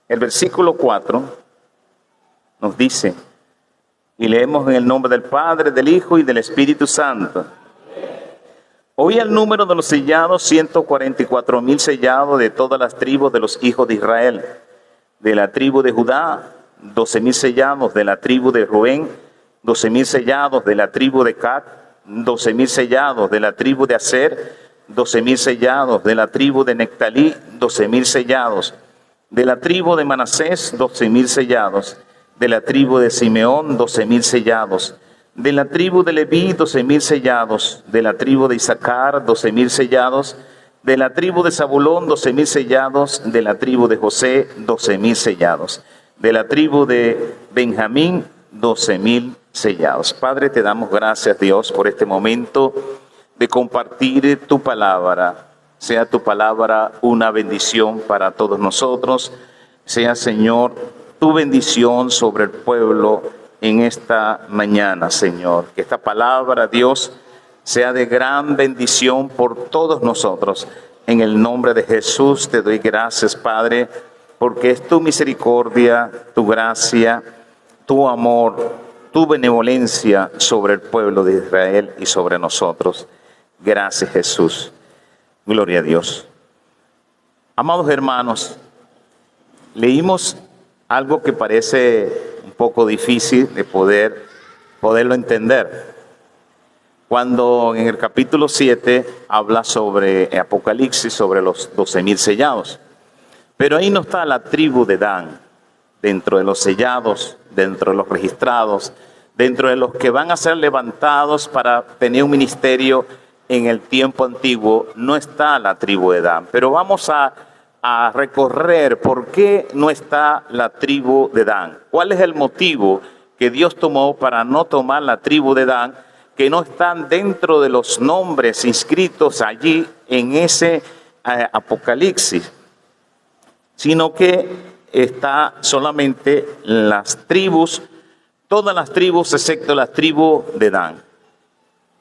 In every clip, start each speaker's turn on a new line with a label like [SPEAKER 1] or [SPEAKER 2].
[SPEAKER 1] El versículo 4 nos dice, y leemos en el nombre del Padre, del Hijo y del Espíritu Santo. Oí el número de los sellados, 144,000 sellados de todas las tribus de los hijos de Israel. De la tribu de Judá, 12,000 sellados. De la tribu de Rubén, 12,000 sellados. De la tribu de Gad, 12,000 sellados. De la tribu de Aser, 12,000 sellados. De la tribu de Nectalí, 12,000 sellados. De la tribu de Manasés, 12,000 sellados. De la tribu de Simeón, 12,000 sellados. De la tribu de Leví, 12,000 sellados. De la tribu de Isaacar, 12,000 sellados. De la tribu de Zabulón, 12,000 sellados. De la tribu de José, 12,000 sellados. De la tribu de Benjamín, 12,000 sellados. Padre, te damos gracias, Dios, por este momento de compartir tu palabra. Sea tu palabra una bendición para todos nosotros. Sea, Señor, tu bendición sobre el pueblo en esta mañana, Señor. Que esta palabra, Dios, sea de gran bendición por todos nosotros. En el nombre de Jesús te doy gracias, Padre, porque es tu misericordia, tu gracia, tu amor, tu benevolencia sobre el pueblo de Israel y sobre nosotros. Gracias, Jesús. Gloria a Dios. Amados hermanos, leímos algo que parece un poco difícil de poderlo entender. Cuando en el capítulo 7 habla sobre Apocalipsis, sobre los 12,000 sellados. Pero ahí no está la tribu de Dan, dentro de los sellados, dentro de los registrados, dentro de los que van a ser levantados para tener un ministerio en el tiempo antiguo, no está la tribu de Dan. Pero vamos a recorrer por qué no está la tribu de Dan. ¿Cuál es el motivo que Dios tomó para no tomar la tribu de Dan, que no están dentro de los nombres inscritos allí en ese Apocalipsis, sino que está solamente las tribus, todas las tribus excepto la tribu de Dan?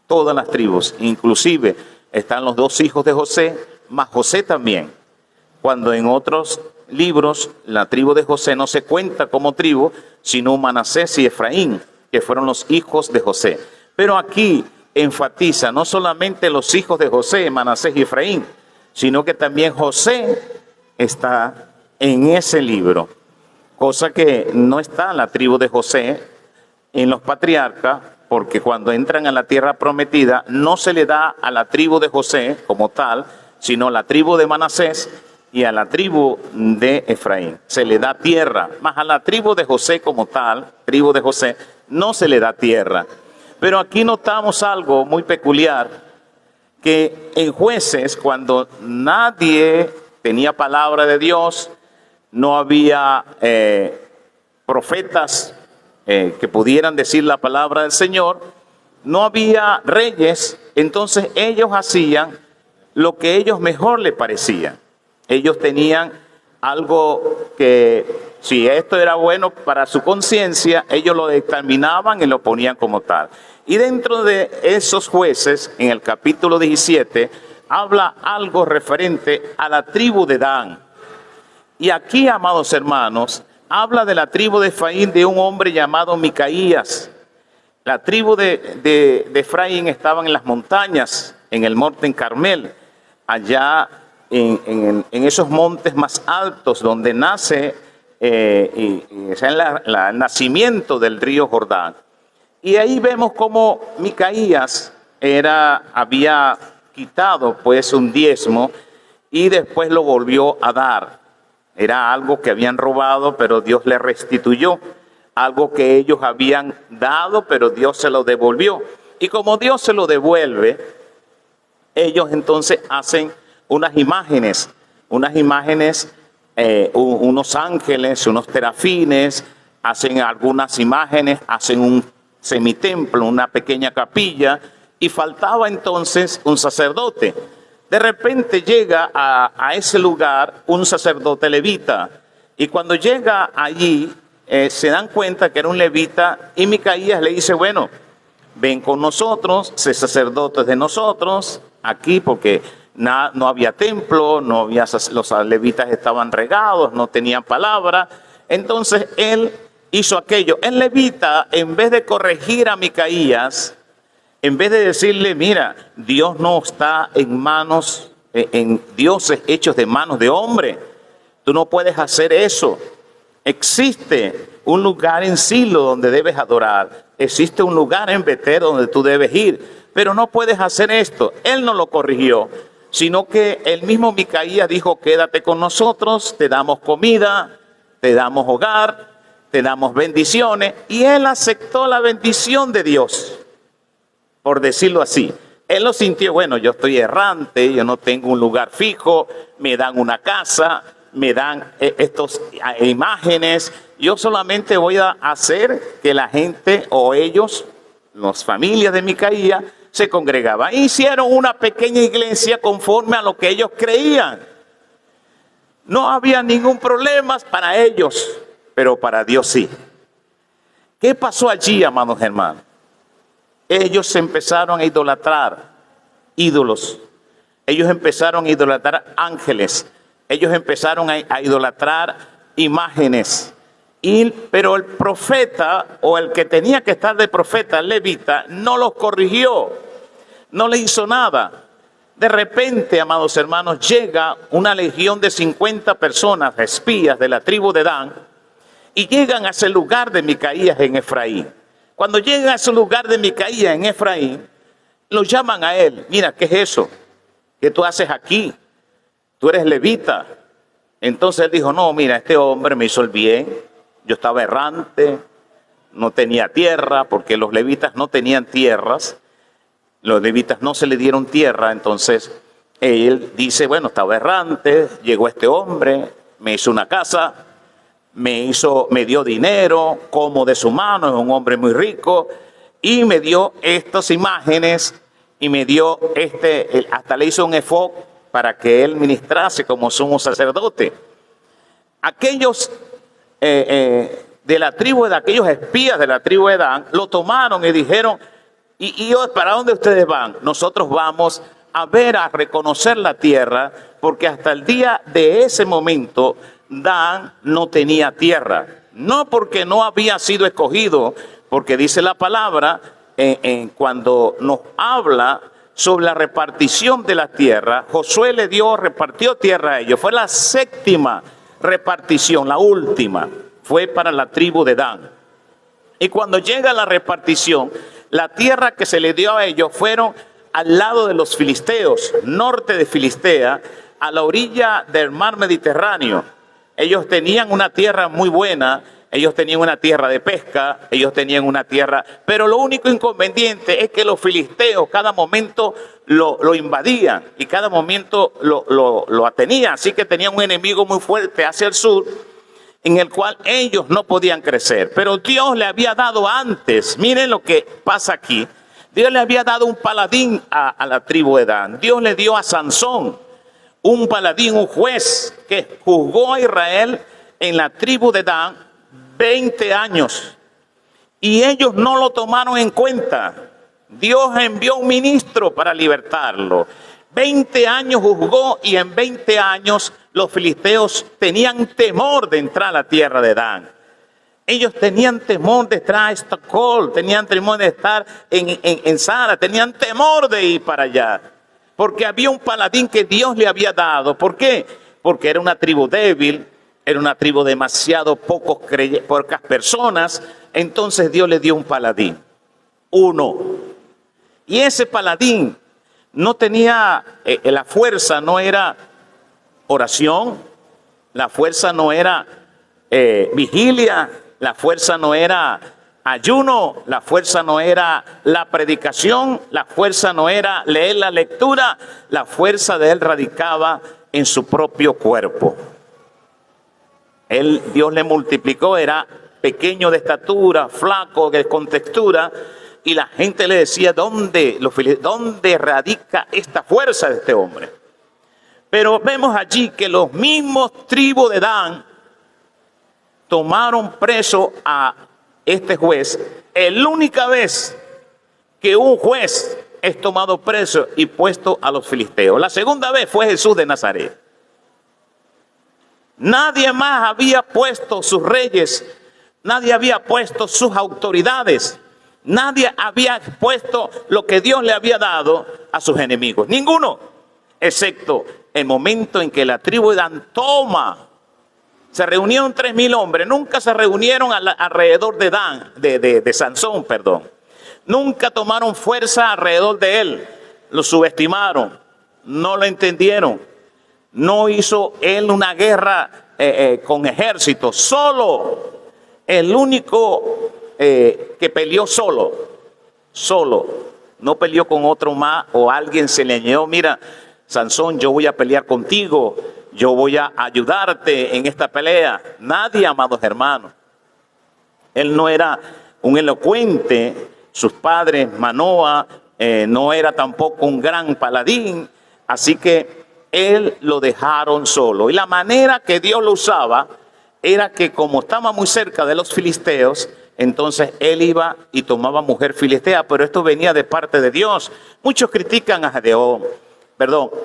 [SPEAKER 1] Todas las tribus, inclusive están los dos hijos de José, más José también. Cuando en otros libros la tribu de José no se cuenta como tribu, sino Manasés y Efraín, que fueron los hijos de José. Pero aquí enfatiza no solamente los hijos de José, Manasés y Efraín, sino que también José está en ese libro, cosa que no está en la tribu de José en los patriarcas, porque cuando entran a la tierra prometida no se le da a la tribu de José como tal, sino a la tribu de Manasés y a la tribu de Efraín. Se le da tierra, más a la tribu de José como tal, tribu de José, no se le da tierra. Pero aquí notamos algo muy peculiar, que en Jueces, cuando nadie tenía palabra de Dios, no había profetas que pudieran decir la palabra del Señor, no había reyes, entonces ellos hacían lo que ellos mejor les parecía. Ellos tenían algo que, si esto era bueno para su conciencia, ellos lo determinaban y lo ponían como tal. Y dentro de esos Jueces, en el capítulo 17, habla algo referente a la tribu de Dan. Y aquí, amados hermanos, habla de la tribu de Efraín, de un hombre llamado Micaías. La tribu de Efraín estaban en las montañas, en el monte en Carmel, allá en esos montes más altos donde nace el nacimiento del río Jordán. Y ahí vemos cómo Micaías había quitado pues un diezmo y después lo volvió a dar. Era algo que habían robado, pero Dios le restituyó. Algo que ellos habían dado, pero Dios se lo devolvió. Y como Dios se lo devuelve, ellos entonces hacen unas imágenes, unos ángeles, unos terafines, hacen algunas imágenes, hacen un semitemplo, una pequeña capilla, y faltaba entonces un sacerdote. De repente llega a ese lugar un sacerdote levita, y cuando llega allí se dan cuenta que era un levita, y Micaías le dice, bueno, ven con nosotros, sé sacerdote de nosotros, aquí, porque No había templo, no había, los levitas estaban regados, no tenían palabra. Entonces él hizo aquello. El levita, en vez de corregir a Micaías, en vez de decirle, mira, Dios no está en manos, en dioses hechos de manos de hombre, tú no puedes hacer eso. Existe un lugar en Silo donde debes adorar. Existe un lugar en Betel donde tú debes ir. Pero no puedes hacer esto. Él no lo corrigió, sino que el mismo Micaías dijo, quédate con nosotros, te damos comida, te damos hogar, te damos bendiciones. Y él aceptó la bendición de Dios, por decirlo así. Él lo sintió, bueno, yo estoy errante, yo no tengo un lugar fijo, me dan una casa, me dan estas imágenes. Yo solamente voy a hacer que la gente o ellos, las familias de Micaías, se congregaban. Hicieron una pequeña iglesia conforme a lo que ellos creían. No había ningún problema para ellos, pero para Dios sí. ¿Qué pasó allí, amados hermanos? Ellos empezaron a idolatrar ídolos. Ellos empezaron a idolatrar ángeles. Ellos empezaron a idolatrar imágenes. Pero el profeta, o el que tenía que estar de profeta, el levita, no los corrigió. No le hizo nada. De repente, amados hermanos, llega una legión de 50 personas, espías de la tribu de Dan, y llegan a ese lugar de Micaías en Efraín. Cuando llegan a ese lugar de Micaías en Efraín, lo llaman a él. Mira, ¿qué es eso? ¿Qué tú haces aquí? Tú eres levita. Entonces él dijo, no, mira, este hombre me hizo el bien. Yo estaba errante, no tenía tierra, porque los levitas no tenían tierras. Los levitas no se le dieron tierra, entonces él dice, bueno, estaba errante, llegó este hombre, me hizo una casa, me dio dinero, como de su mano, es un hombre muy rico, y me dio estas imágenes, y me dio hasta le hizo un efod para que él ministrase como sumo sacerdote. Aquellos de la tribu de aquellos espías de la tribu de Dan lo tomaron y dijeron, ¿Y para dónde ustedes van? Nosotros vamos a ver, a reconocer la tierra, porque hasta el día de ese momento Dan no tenía tierra. No porque no había sido escogido, porque dice la palabra, cuando nos habla sobre la repartición de la tierra, Josué repartió tierra a ellos. Fue la séptima repartición, la última, fue para la tribu de Dan. Y cuando llega la repartición, la tierra que se le dio a ellos fueron al lado de los filisteos, norte de Filistea, a la orilla del mar Mediterráneo. Ellos tenían una tierra muy buena, ellos tenían una tierra de pesca, ellos tenían una tierra, pero lo único inconveniente es que los filisteos cada momento lo invadían y cada momento lo atenían, así que tenían un enemigo muy fuerte hacia el sur, en el cual ellos no podían crecer. Pero Dios le había dado antes, miren lo que pasa aquí, Dios le había dado un paladín a la tribu de Dan. Dios le dio a Sansón un paladín, un juez que juzgó a Israel en la tribu de Dan 20 años. Y ellos no lo tomaron en cuenta. Dios envió un ministro para libertarlo. 20 años juzgó y en 20 años los filisteos tenían temor de entrar a la tierra de Dan. Ellos tenían temor de estar a Estacol, tenían temor de estar en Sara, tenían temor de ir para allá. Porque había un paladín que Dios le había dado. ¿Por qué? Porque era una tribu débil, era una tribu demasiado pocas personas. Entonces Dios le dio un paladín, uno. Y ese paladín no tenía, la fuerza no era oración, la fuerza no era vigilia, la fuerza no era ayuno, la fuerza no era la predicación, la fuerza no era leer la lectura, la fuerza de él radicaba en su propio cuerpo. Dios le multiplicó, era pequeño de estatura, flaco, con textura, y la gente le decía, ¿dónde radica esta fuerza de este hombre? Pero vemos allí que los mismos tribus de Dan tomaron preso a este juez. La única vez que un juez es tomado preso y puesto a los filisteos. La segunda vez fue Jesús de Nazaret. Nadie más había puesto sus reyes, nadie había puesto sus autoridades, nadie había puesto lo que Dios le había dado a sus enemigos. Ninguno, excepto el momento en que la tribu de Dan toma. Se reunieron 3,000 hombres, nunca se reunieron alrededor de Sansón, perdón. Nunca tomaron fuerza alrededor de él, lo subestimaron, no lo entendieron. No hizo él una guerra con ejércitos, solo, el único que peleó solo, no peleó con otro más o alguien se le añadió, mira, Sansón, yo voy a pelear contigo, yo voy a ayudarte en esta pelea. Nadie, amados hermanos. Él no era un elocuente, sus padres, Manoa, no era tampoco un gran paladín, así que él lo dejaron solo. Y la manera que Dios lo usaba era que como estaba muy cerca de los filisteos, entonces él iba y tomaba mujer filistea, pero esto venía de parte de Dios. Muchos critican a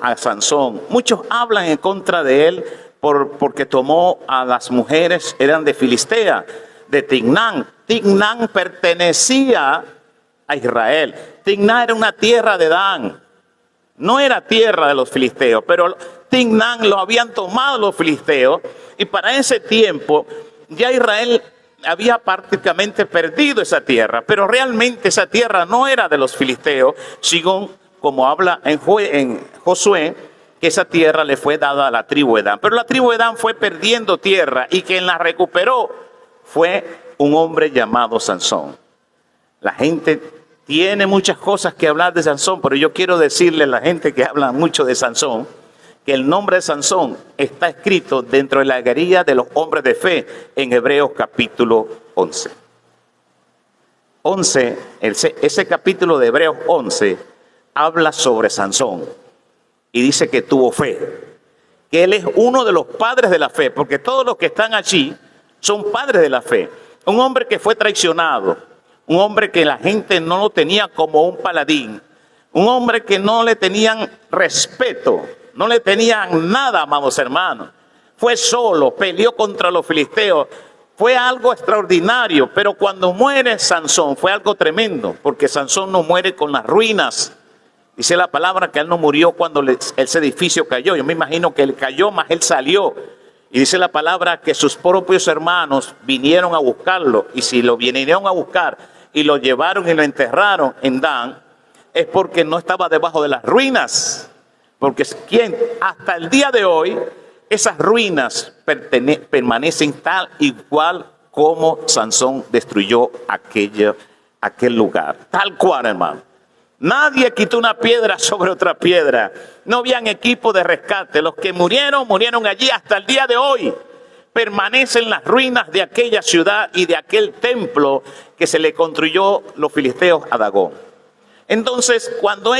[SPEAKER 1] a Sansón. Muchos hablan en contra de él porque tomó a las mujeres, eran de Filistea, de Timnán. Timnán pertenecía a Israel. Timnán era una tierra de Dan. No era tierra de los filisteos, pero Timnán lo habían tomado los filisteos y para ese tiempo ya Israel había prácticamente perdido esa tierra, pero realmente esa tierra no era de los filisteos, según como habla en Josué, que esa tierra le fue dada a la tribu de Dan. Pero la tribu de Dan fue perdiendo tierra y quien la recuperó fue un hombre llamado Sansón. La gente tiene muchas cosas que hablar de Sansón, pero yo quiero decirle a la gente que habla mucho de Sansón, que el nombre de Sansón está escrito dentro de la guía de los hombres de fe en Hebreos capítulo 11. Ese capítulo de Hebreos 11 habla sobre Sansón y dice que tuvo fe, que él es uno de los padres de la fe, porque todos los que están allí son padres de la fe. Un hombre que fue traicionado, un hombre que la gente no lo tenía como un paladín, un hombre que no le tenían respeto, no le tenían nada, amados hermanos. Fue solo, peleó contra los filisteos, fue algo extraordinario, pero cuando muere Sansón fue algo tremendo, porque Sansón no muere con las ruinas. Dice la palabra que él no murió cuando ese edificio cayó. Yo me imagino que él cayó, más él salió. Y dice la palabra que sus propios hermanos vinieron a buscarlo. Y si lo vinieron a buscar y lo llevaron y lo enterraron en Dan, es porque no estaba debajo de las ruinas. Porque hasta el día de hoy, esas ruinas permanecen tal igual como Sansón destruyó aquel lugar. Tal cual, hermano. Nadie quitó una piedra sobre otra piedra. No habían equipo de rescate. Los que murieron allí hasta el día de hoy. Permanecen las ruinas de aquella ciudad y de aquel templo que se le construyó los filisteos a Dagón. Entonces, cuando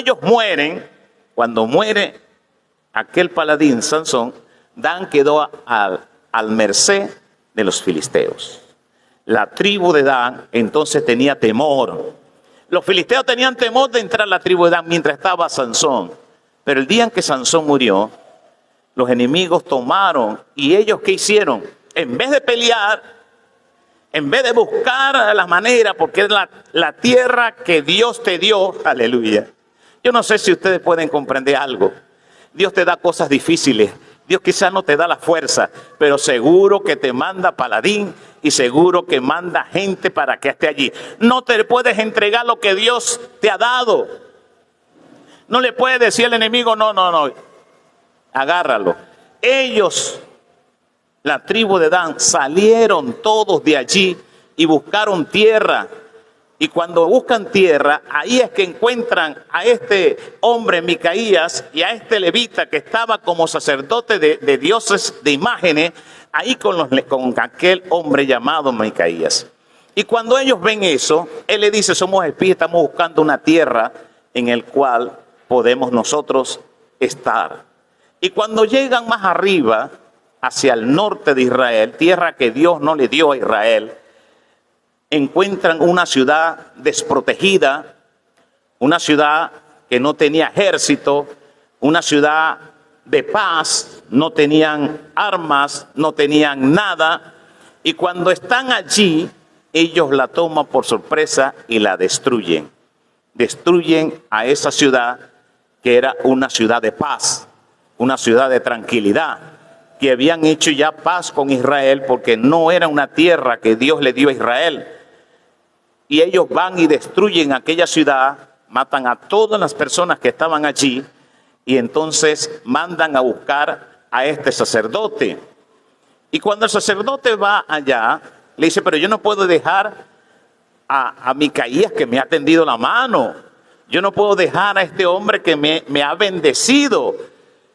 [SPEAKER 1] muere aquel paladín Sansón, Dan quedó al merced de los filisteos. La tribu de Dan entonces tenía temor. Los filisteos tenían temor de entrar a la tribu de Dan mientras estaba Sansón. Pero el día en que Sansón murió, los enemigos tomaron y ellos ¿qué hicieron? En vez de pelear, en vez de buscar la manera, porque es la tierra que Dios te dio, aleluya. Yo no sé si ustedes pueden comprender algo. Dios te da cosas difíciles. Dios quizás no te da la fuerza, pero seguro que te manda paladín y seguro que manda gente para que esté allí. No te puedes entregar lo que Dios te ha dado. No le puedes decir al enemigo, no, agárralo. Ellos, la tribu de Dan, salieron todos de allí y buscaron tierra. Y cuando buscan tierra, ahí es que encuentran a este hombre Micaías y a este levita que estaba como sacerdote de dioses, de imágenes, ahí con aquel hombre llamado Micaías. Y cuando ellos ven eso, él le dice, somos espías, estamos buscando una tierra en el cual podemos nosotros estar. Y cuando llegan más arriba, hacia el norte de Israel, tierra que Dios no le dio a Israel, encuentran una ciudad desprotegida, una ciudad que no tenía ejército, una ciudad de paz, no tenían armas, no tenían nada. Y cuando están allí, ellos la toman por sorpresa y la destruyen. Destruyen a esa ciudad que era una ciudad de paz, una ciudad de tranquilidad, que habían hecho ya paz con Israel porque no era una tierra que Dios le dio a Israel. Y ellos van y destruyen aquella ciudad, matan a todas las personas que estaban allí y entonces mandan a buscar a este sacerdote. Y cuando el sacerdote va allá, le dice, pero yo no puedo dejar a Micaías que me ha tendido la mano. Yo no puedo dejar a este hombre que me ha bendecido.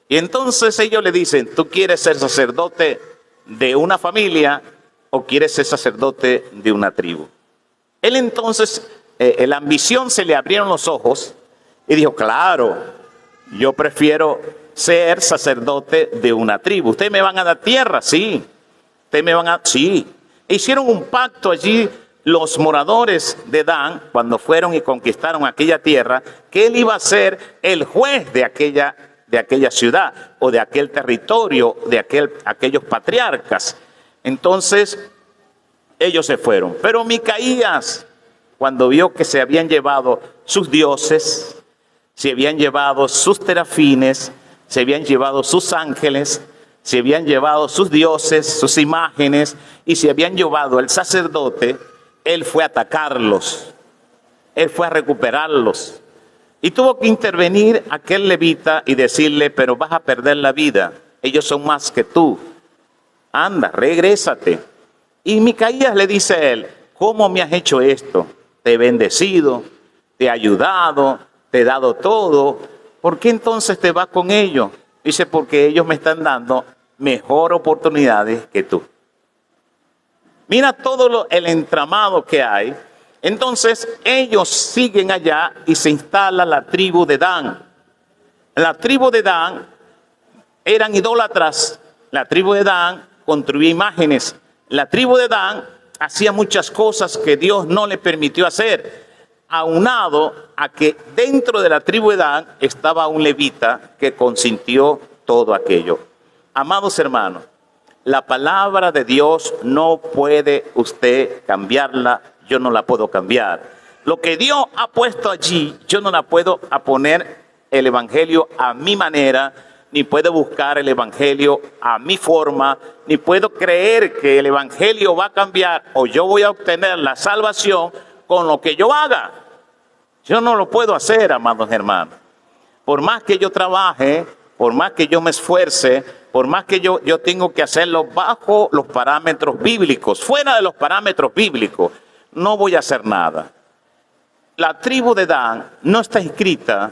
[SPEAKER 1] Y entonces ellos le dicen, ¿tú quieres ser sacerdote de una familia o quieres ser sacerdote de una tribu? Él entonces, la ambición se le abrieron los ojos y dijo, claro, yo prefiero ser sacerdote de una tribu. ¿Ustedes me van a dar tierra? Sí. ¿Ustedes me van a...? Sí. E hicieron un pacto allí los moradores de Dan, cuando fueron y conquistaron aquella tierra, que él iba a ser el juez de aquella ciudad o de aquel territorio, de aquellos patriarcas. Entonces, ellos se fueron. Pero Micaías, cuando vio que se habían llevado sus dioses, se habían llevado sus terafines, se habían llevado sus ángeles, se habían llevado sus dioses, sus imágenes, y se habían llevado el sacerdote, él fue a atacarlos, él fue a recuperarlos. Y tuvo que intervenir aquel levita y decirle, pero vas a perder la vida, ellos son más que tú, anda, regrésate. Y Micaías le dice a él, ¿cómo me has hecho esto? Te he bendecido, te he ayudado, te he dado todo, ¿por qué entonces te vas con ellos? Dice, porque ellos me están dando mejor oportunidades que tú. Mira todo el entramado que hay. Entonces ellos siguen allá y se instala la tribu de Dan. La tribu de Dan eran idólatras. La tribu de Dan construía imágenes. La tribu de Dan hacía muchas cosas que Dios no le permitió hacer. Aunado a que dentro de la tribu de Dan estaba un levita que consintió todo aquello. Amados hermanos, la palabra de Dios no puede usted cambiarla, yo no la puedo cambiar. Lo que Dios ha puesto allí, yo no la puedo poner el evangelio a mi manera, ni puedo buscar el evangelio a mi forma, ni puedo creer que el evangelio va a cambiar o yo voy a obtener la salvación con lo que yo haga. Yo no lo puedo hacer, amados hermanos. Por más que yo trabaje, por más que yo me esfuerce, por más que yo tengo que hacerlo bajo los parámetros bíblicos, fuera de los parámetros bíblicos, no voy a hacer nada. La tribu de Dan no está inscrita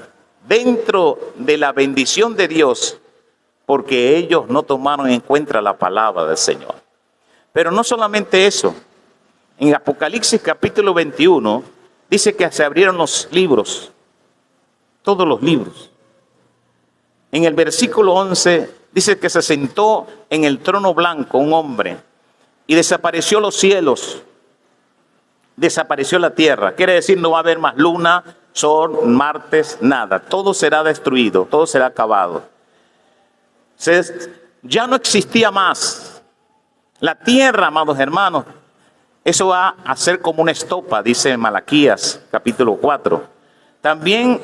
[SPEAKER 1] dentro de la bendición de Dios porque ellos no tomaron en cuenta la palabra del Señor. Pero no solamente eso. En Apocalipsis capítulo 21 dice que se abrieron los libros, todos los libros. En el versículo 11 dice que se sentó en el trono blanco un hombre y desapareció los cielos, desapareció la tierra. Quiere decir, no va a haber más luna, sol, martes, nada. Todo será destruido, todo será acabado. Ya no existía más. La tierra, amados hermanos, eso va a ser como una estopa, dice Malaquías capítulo 4. También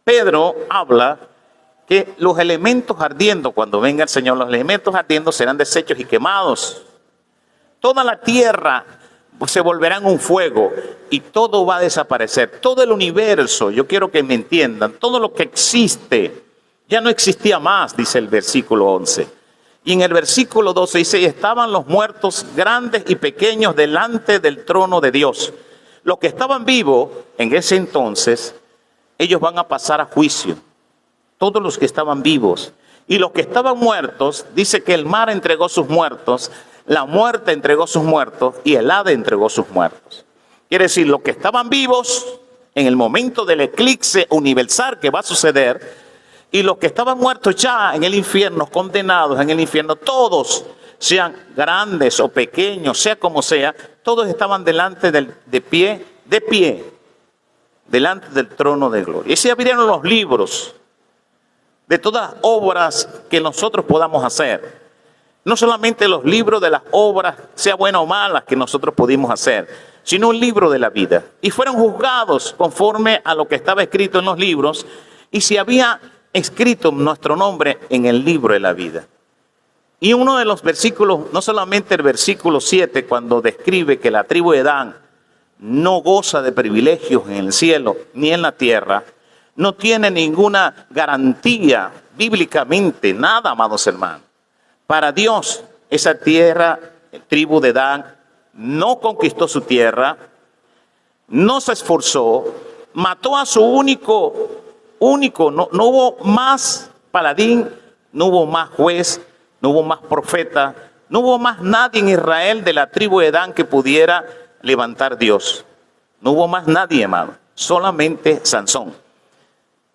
[SPEAKER 1] Pedro habla que los elementos ardiendo, cuando venga el Señor, los elementos ardiendo serán desechos y quemados. Toda la tierra se volverá en un fuego y todo va a desaparecer. Todo el universo, yo quiero que me entiendan, todo lo que existe, ya no existía más, dice el versículo 11. Y en el versículo 12 dice, y estaban los muertos grandes y pequeños delante del trono de Dios. Los que estaban vivos en ese entonces, ellos van a pasar a juicio. Todos los que estaban vivos. Y los que estaban muertos, dice que el mar entregó sus muertos, la muerte entregó sus muertos y el Hades entregó sus muertos. Quiere decir, los que estaban vivos en el momento del eclipse universal que va a suceder, y los que estaban muertos ya en el infierno, condenados en el infierno, todos, sean grandes o pequeños, sea como sea, todos estaban delante de pie, delante del trono de gloria. Y se abrieron los libros de todas obras que nosotros podamos hacer. No solamente los libros de las obras, sea buenas o malas, que nosotros pudimos hacer, sino un libro de la vida. Y fueron juzgados conforme a lo que estaba escrito en los libros, y se había escrito nuestro nombre en el libro de la vida. Y uno de los versículos, no solamente el versículo 7, cuando describe que la tribu de Dan no goza de privilegios en el cielo ni en la tierra, no tiene ninguna garantía bíblicamente, nada, amados hermanos. Para Dios, esa tierra, tribu de Dan, no conquistó su tierra, no se esforzó, mató a su único, no hubo más paladín, no hubo más juez, no hubo más profeta, no hubo más nadie en Israel de la tribu de Dan que pudiera levantar Dios. No hubo más nadie, hermano, solamente Sansón.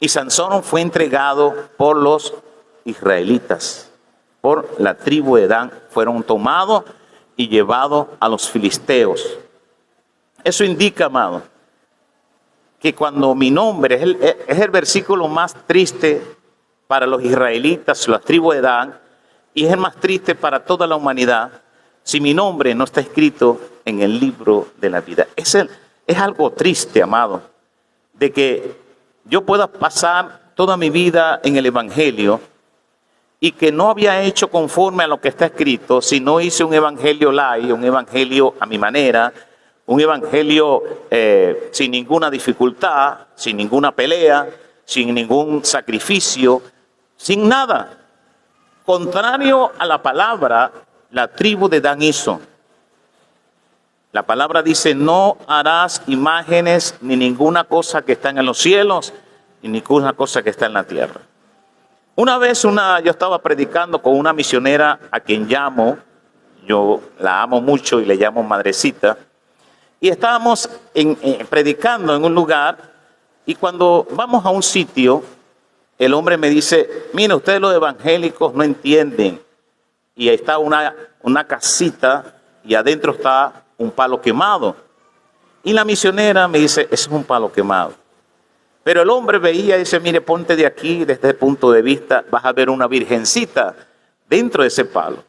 [SPEAKER 1] Y Sansón fue entregado por los israelitas, por la tribu de Dan. Fueron tomados y llevados a los filisteos. Eso indica, amado, que cuando mi nombre es el versículo más triste para los israelitas, la tribu de Dan, y es el más triste para toda la humanidad, si mi nombre no está escrito en el libro de la vida. Es algo triste, amado, de que yo pueda pasar toda mi vida en el Evangelio y que no había hecho conforme a lo que está escrito, sino hice un evangelio light, un evangelio a mi manera, un evangelio sin ninguna dificultad, sin ninguna pelea, sin ningún sacrificio, sin nada. Contrario a la palabra, la tribu de Dan hizo. La palabra dice, no harás imágenes ni ninguna cosa que está en los cielos, ni ninguna cosa que está en la tierra. Una vez yo estaba predicando con una misionera a quien llamo, yo la amo mucho y le llamo madrecita, y estábamos predicando en un lugar, y cuando vamos a un sitio, el hombre me dice, mire, ustedes los evangélicos no entienden, y ahí está una casita, y adentro está un palo quemado. Y la misionera me dice, ese es un palo quemado. Pero el hombre veía y dice, mire, ponte de aquí, desde este punto de vista, vas a ver una virgencita dentro de ese palo.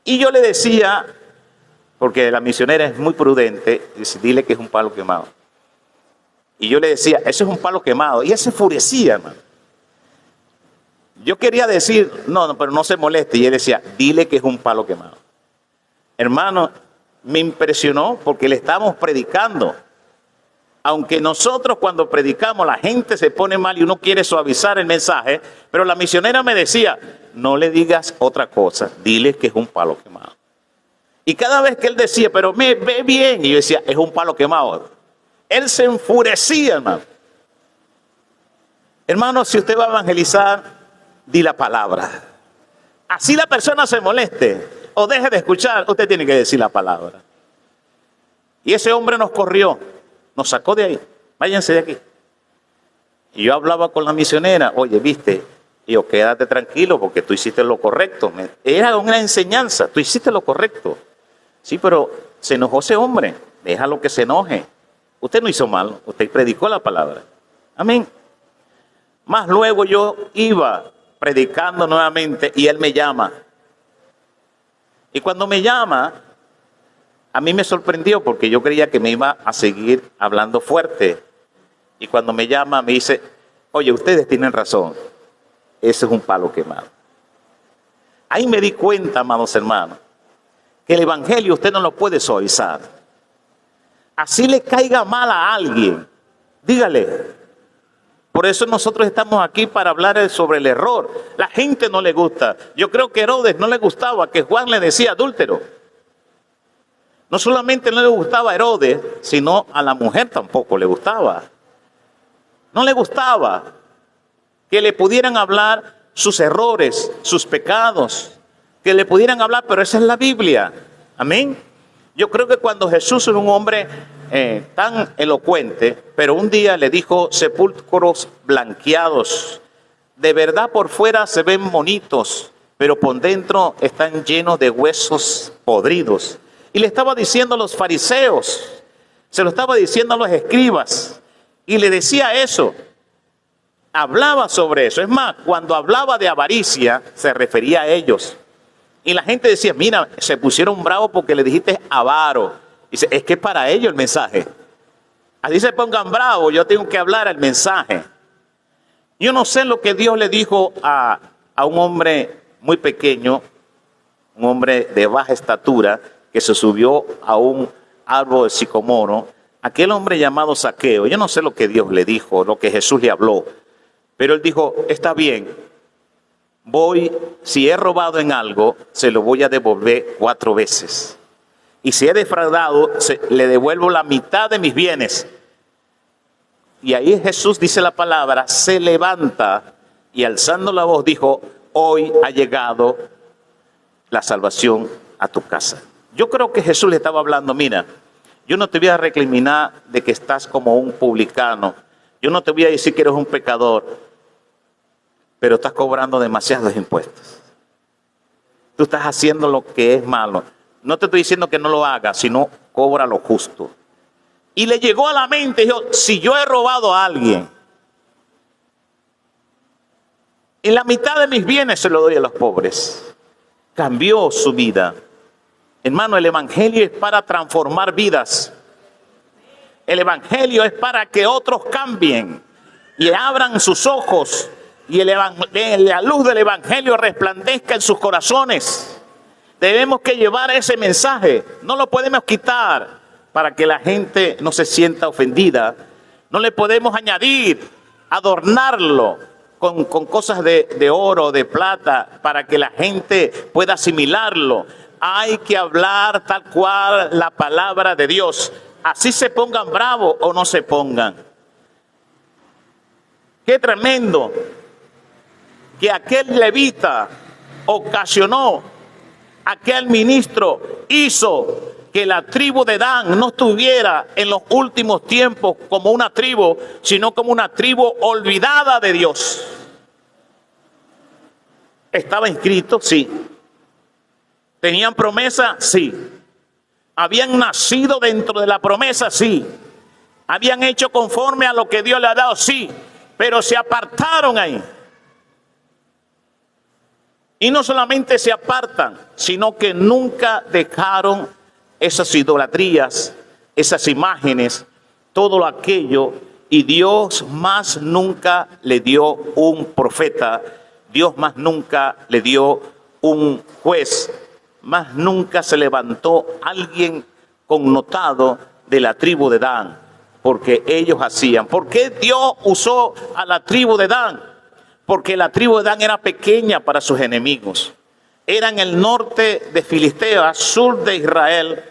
[SPEAKER 1] Y yo le decía, porque la misionera es muy prudente, dice, dile que es un palo quemado. Y yo le decía, eso es un palo quemado. Y ella se enfurecía, hermano. Yo quería decir, no, pero no se moleste. Y él decía, dile que es un palo quemado. Hermano, me impresionó porque le estábamos predicando. Aunque nosotros cuando predicamos la gente se pone mal y uno quiere suavizar el mensaje, pero la misionera me decía, no le digas otra cosa, dile que es un palo quemado. Y cada vez que él decía, pero me ve bien, y yo decía, es un palo quemado, él se enfurecía, hermano. Hermano, si usted va a evangelizar, di la palabra. Así la persona se moleste o deje de escuchar, usted tiene que decir la palabra. Y ese hombre nos corrió. Nos sacó de ahí, váyanse de aquí. Y yo hablaba con la misionera, oye, viste, y yo, quédate tranquilo porque tú hiciste lo correcto. Era una enseñanza, tú hiciste lo correcto. Sí, pero se enojó ese hombre, déjalo que se enoje. Usted no hizo mal, usted predicó la palabra. Amén. Más luego yo iba predicando nuevamente y él me llama. Y cuando me llama, a mí me sorprendió porque yo creía que me iba a seguir hablando fuerte. Y cuando me llama me dice, oye, ustedes tienen razón, ese es un palo quemado. Ahí me di cuenta, amados hermanos, que el evangelio usted no lo puede suavizar. Así le caiga mal a alguien, dígale. Por eso nosotros estamos aquí para hablar sobre el error. La gente no le gusta. Yo creo que a Herodes no le gustaba que Juan le decía adúltero. No solamente no le gustaba a Herodes, sino a la mujer tampoco le gustaba. No le gustaba que le pudieran hablar sus errores, sus pecados, que le pudieran hablar, pero esa es la Biblia. Amén. Yo creo que cuando Jesús era un hombre tan elocuente, pero un día le dijo sepulcros blanqueados, de verdad por fuera se ven bonitos, pero por dentro están llenos de huesos podridos. Y le estaba diciendo a los fariseos, se lo estaba diciendo a los escribas, Y le decía eso. Hablaba sobre eso. Es más, cuando hablaba de avaricia, se refería a ellos. Y la gente decía, mira, se pusieron bravos porque le dijiste avaro. Dice, es que es para ellos el mensaje. Así se pongan bravos, yo tengo que hablar el mensaje. Yo no sé lo que Dios le dijo a un hombre muy pequeño, un hombre de baja estatura, que se subió a un árbol de sicomoro, aquel hombre llamado Zaqueo. Yo no sé lo que Dios le dijo, lo que Jesús le habló, pero él dijo, está bien, si he robado en algo, se lo voy a devolver 4 veces. Y si he defraudado, le devuelvo la mitad de mis bienes. Y ahí Jesús dice la palabra, se levanta y alzando la voz dijo, hoy ha llegado la salvación a tu casa. Yo creo que Jesús le estaba hablando, mira, yo no te voy a recriminar de que estás como un publicano. Yo no te voy a decir que eres un pecador, pero estás cobrando demasiados impuestos. Tú estás haciendo lo que es malo. No te estoy diciendo que no lo hagas, sino cobra lo justo. Y le llegó a la mente, dijo, si yo he robado a alguien, en la mitad de mis bienes se lo doy a los pobres. Cambió su vida. Hermano, el evangelio es para transformar vidas. El evangelio es para que otros cambien y abran sus ojos y la luz del evangelio resplandezca en sus corazones. Debemos que llevar ese mensaje. No lo podemos quitar para que la gente no se sienta ofendida. No le podemos añadir, adornarlo con cosas de oro, de plata, para que la gente pueda asimilarlo. Hay que hablar tal cual la palabra de Dios. Así se pongan bravos o no se pongan. Qué tremendo que aquel levita ocasionó, aquel ministro hizo que la tribu de Dan no estuviera en los últimos tiempos como una tribu, sino como una tribu olvidada de Dios. ¿Estaba inscrito? Sí. ¿Tenían promesa? Sí. ¿Habían nacido dentro de la promesa? Sí. ¿Habían hecho conforme a lo que Dios le ha dado? Sí. Pero se apartaron ahí. Y no solamente se apartan, sino que nunca dejaron esas idolatrías, esas imágenes, todo aquello. Y Dios más nunca le dio un profeta. Dios más nunca le dio un juez. Más nunca se levantó alguien connotado de la tribu de Dan, porque ellos hacían. ¿Por qué Dios usó a la tribu de Dan? Porque la tribu de Dan era pequeña para sus enemigos. Era en el norte de Filistea, sur de Israel,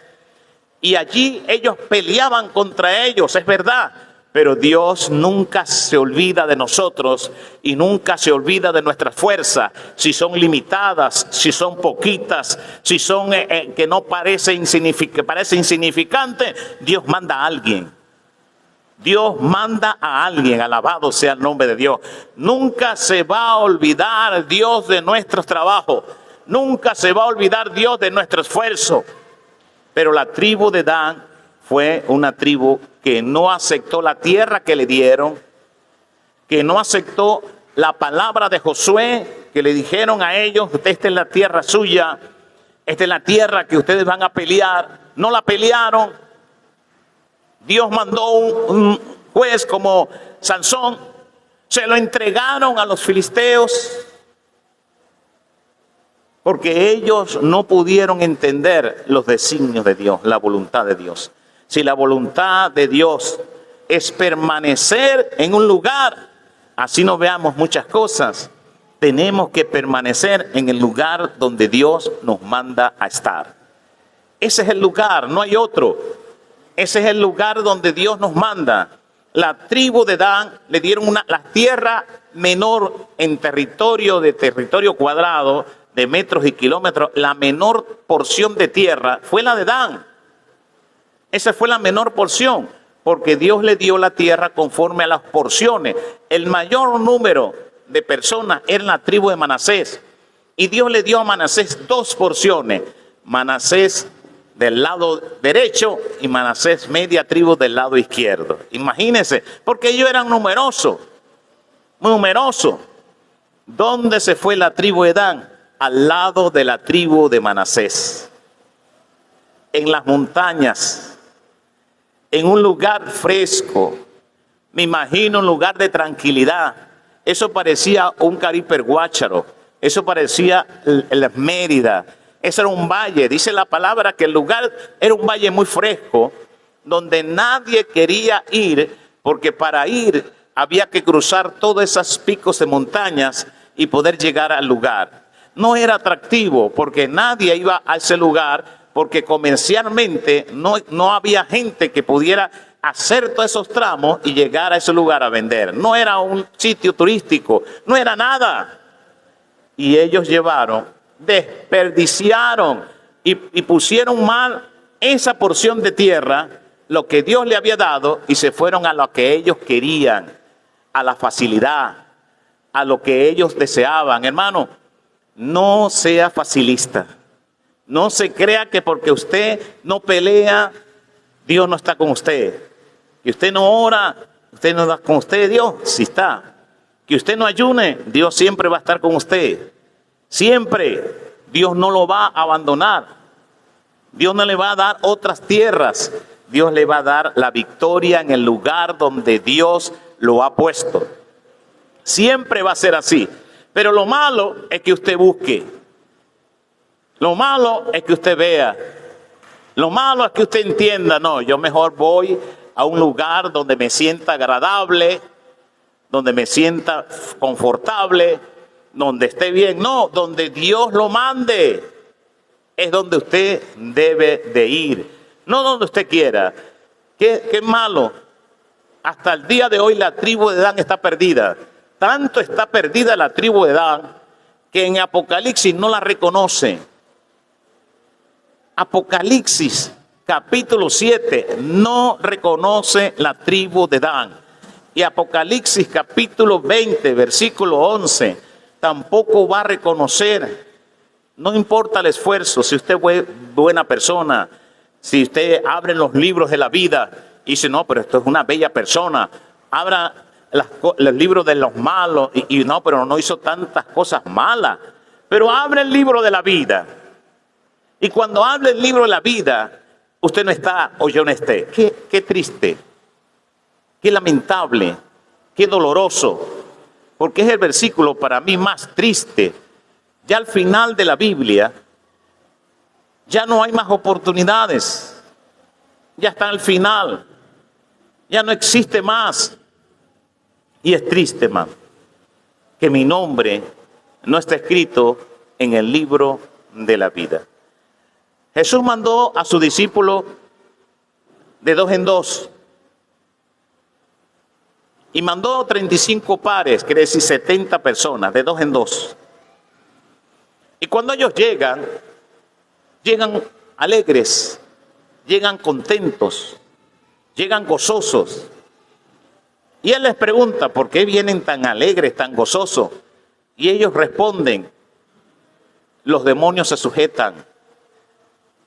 [SPEAKER 1] y allí ellos peleaban contra ellos, es verdad. Pero Dios nunca se olvida de nosotros y nunca se olvida de nuestras fuerzas. Si son limitadas, si son poquitas, si son que no parece insignificante, Dios manda a alguien. Dios manda a alguien, alabado sea el nombre de Dios. Nunca se va a olvidar Dios de nuestros trabajos. Nunca se va a olvidar Dios de nuestro esfuerzo. Pero la tribu de Dan fue una tribu que no aceptó la tierra que le dieron, que no aceptó la palabra de Josué, que le dijeron a ellos, esta es la tierra suya, esta es la tierra que ustedes van a pelear. No la pelearon. Dios mandó un juez como Sansón, se lo entregaron a los filisteos, porque ellos no pudieron entender los designios de Dios, la voluntad de Dios. Si la voluntad de Dios es permanecer en un lugar, así no veamos muchas cosas, tenemos que permanecer en el lugar donde Dios nos manda a estar. Ese es el lugar, no hay otro. Ese es el lugar donde Dios nos manda. La tribu de Dan le dieron la tierra menor en territorio cuadrado de metros y kilómetros. La menor porción de tierra fue la de Dan. Esa fue la menor porción, porque Dios le dio la tierra conforme a las porciones. El mayor número de personas era la tribu de Manasés. Y Dios le dio a Manasés 2 porciones. Manasés del lado derecho y Manasés media tribu del lado izquierdo. Imagínense, porque ellos eran numerosos, numerosos. ¿Dónde se fue la tribu de Dan? Al lado de la tribu de Manasés. En las montañas, en un lugar fresco. Me imagino un lugar de tranquilidad. Eso parecía un Caribe Guácharo. Eso parecía el Mérida. Ese era un valle. Dice la palabra que el lugar era un valle muy fresco, donde nadie quería ir, porque para ir había que cruzar todos esos picos de montañas y poder llegar al lugar. No era atractivo porque nadie iba a ese lugar, porque comercialmente no había gente que pudiera hacer todos esos tramos y llegar a ese lugar a vender. No era un sitio turístico, no era nada. Y ellos desperdiciaron y pusieron mal esa porción de tierra, lo que Dios le había dado, y se fueron a lo que ellos querían, a la facilidad, a lo que ellos deseaban. Hermano, no sea facilista. No se crea que porque usted no pelea, Dios no está con usted. Que usted no ora, usted no está con usted, Dios sí está. Que usted no ayune, Dios siempre va a estar con usted. Siempre. Dios no lo va a abandonar. Dios no le va a dar otras tierras. Dios le va a dar la victoria en el lugar donde Dios lo ha puesto. Siempre va a ser así. Pero lo malo es que usted busque. Lo malo es que usted vea. Lo malo es que usted entienda, no, yo mejor voy a un lugar donde me sienta agradable, donde me sienta confortable, donde esté bien. No, donde Dios lo mande es donde usted debe de ir, no donde usted quiera. ¿Qué malo? Hasta el día de hoy la tribu de Dan está perdida. Tanto está perdida la tribu de Dan que en Apocalipsis no la reconoce. Apocalipsis capítulo 7 no reconoce la tribu de Dan. Y Apocalipsis capítulo 20 versículo 11 tampoco va a reconocer. No importa el esfuerzo, si usted es buena persona, si usted abre los libros de la vida y dice, no, pero esto es una bella persona, abra los libros de los malos y no, pero no hizo tantas cosas malas, pero abre el libro de la vida. Y cuando abre el libro de la vida, usted no está o yo no esté. Qué triste, qué lamentable, qué doloroso, porque es el versículo para mí más triste. Ya al final de la Biblia, ya no hay más oportunidades. Ya está al final. Ya no existe más. Y es triste, hermano, que mi nombre no está escrito en el libro de la vida. Jesús mandó a sus discípulos de 2 en 2. Y mandó 35 pares, quiere decir 70 personas, de 2 en 2. Y cuando ellos llegan alegres, llegan contentos, llegan gozosos. Y Él les pregunta, ¿por qué vienen tan alegres, tan gozosos? Y ellos responden, los demonios se sujetan,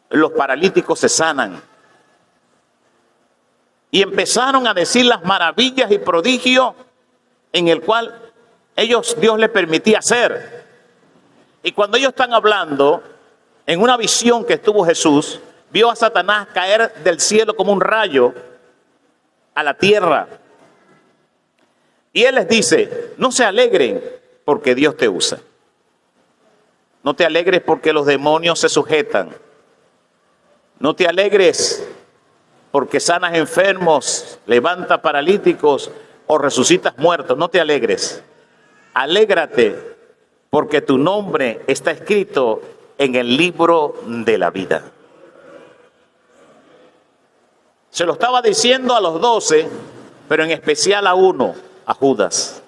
[SPEAKER 1] los paralíticos se sanan. Y empezaron a decir las maravillas y prodigios en el cual Dios les permitía hacer. Y cuando ellos están hablando, en una visión que estuvo Jesús, vio a Satanás caer del cielo como un rayo a la tierra. Y Él les dice, no se alegren porque Dios te usa. No te alegres porque los demonios se sujetan. No te alegres porque sanas enfermos, levantas paralíticos o resucitas muertos. No te alegres. Alégrate porque tu nombre está escrito en el libro de la vida. Se lo estaba diciendo a los 12, pero en especial a uno, a Judas.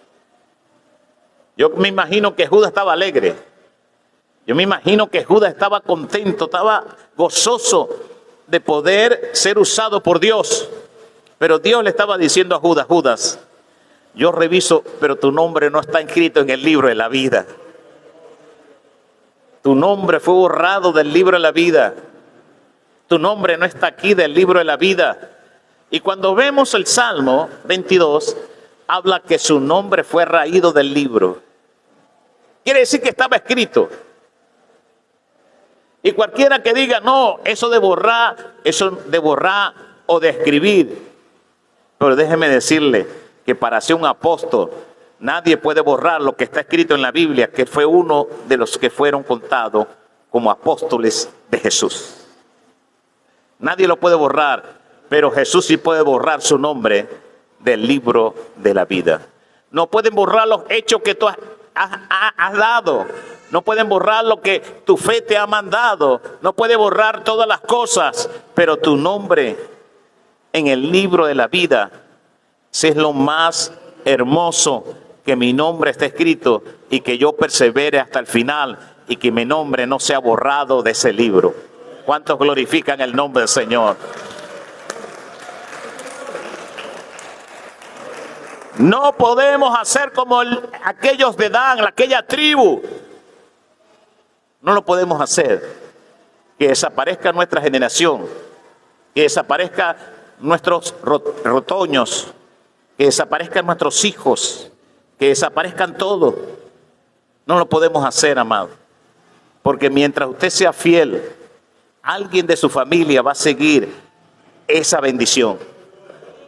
[SPEAKER 1] Yo me imagino que Judas estaba alegre. Yo me imagino que Judas estaba contento, estaba gozoso de poder ser usado por Dios. Pero Dios le estaba diciendo a Judas, Judas, yo reviso, pero tu nombre no está escrito en el libro de la vida. Tu nombre fue borrado del libro de la vida. Tu nombre no está aquí del libro de la vida. Y cuando vemos el Salmo 22, habla que su nombre fue raído del libro. Quiere decir que estaba escrito. Y cualquiera que diga, no, eso de borrar o de escribir. Pero déjeme decirle que para ser un apóstol, nadie puede borrar lo que está escrito en la Biblia, que fue uno de los que fueron contados como apóstoles de Jesús. Nadie lo puede borrar, pero Jesús sí puede borrar su nombre del libro de la vida. No pueden borrar los hechos que tú has dado. No pueden borrar lo que tu fe te ha mandado. No puede borrar todas las cosas, pero tu nombre en el libro de la vida, si es lo más hermoso, que mi nombre esté escrito y que yo persevere hasta el final y que mi nombre no sea borrado de ese libro. ¿Cuántos glorifican el nombre del Señor? No podemos hacer como aquellos de Dan, aquella tribu. No lo podemos hacer. Que desaparezca nuestra generación, que desaparezca nuestros retoños, que desaparezcan nuestros hijos, que desaparezcan todos. No lo podemos hacer, amado. Porque mientras usted sea fiel, alguien de su familia va a seguir esa bendición.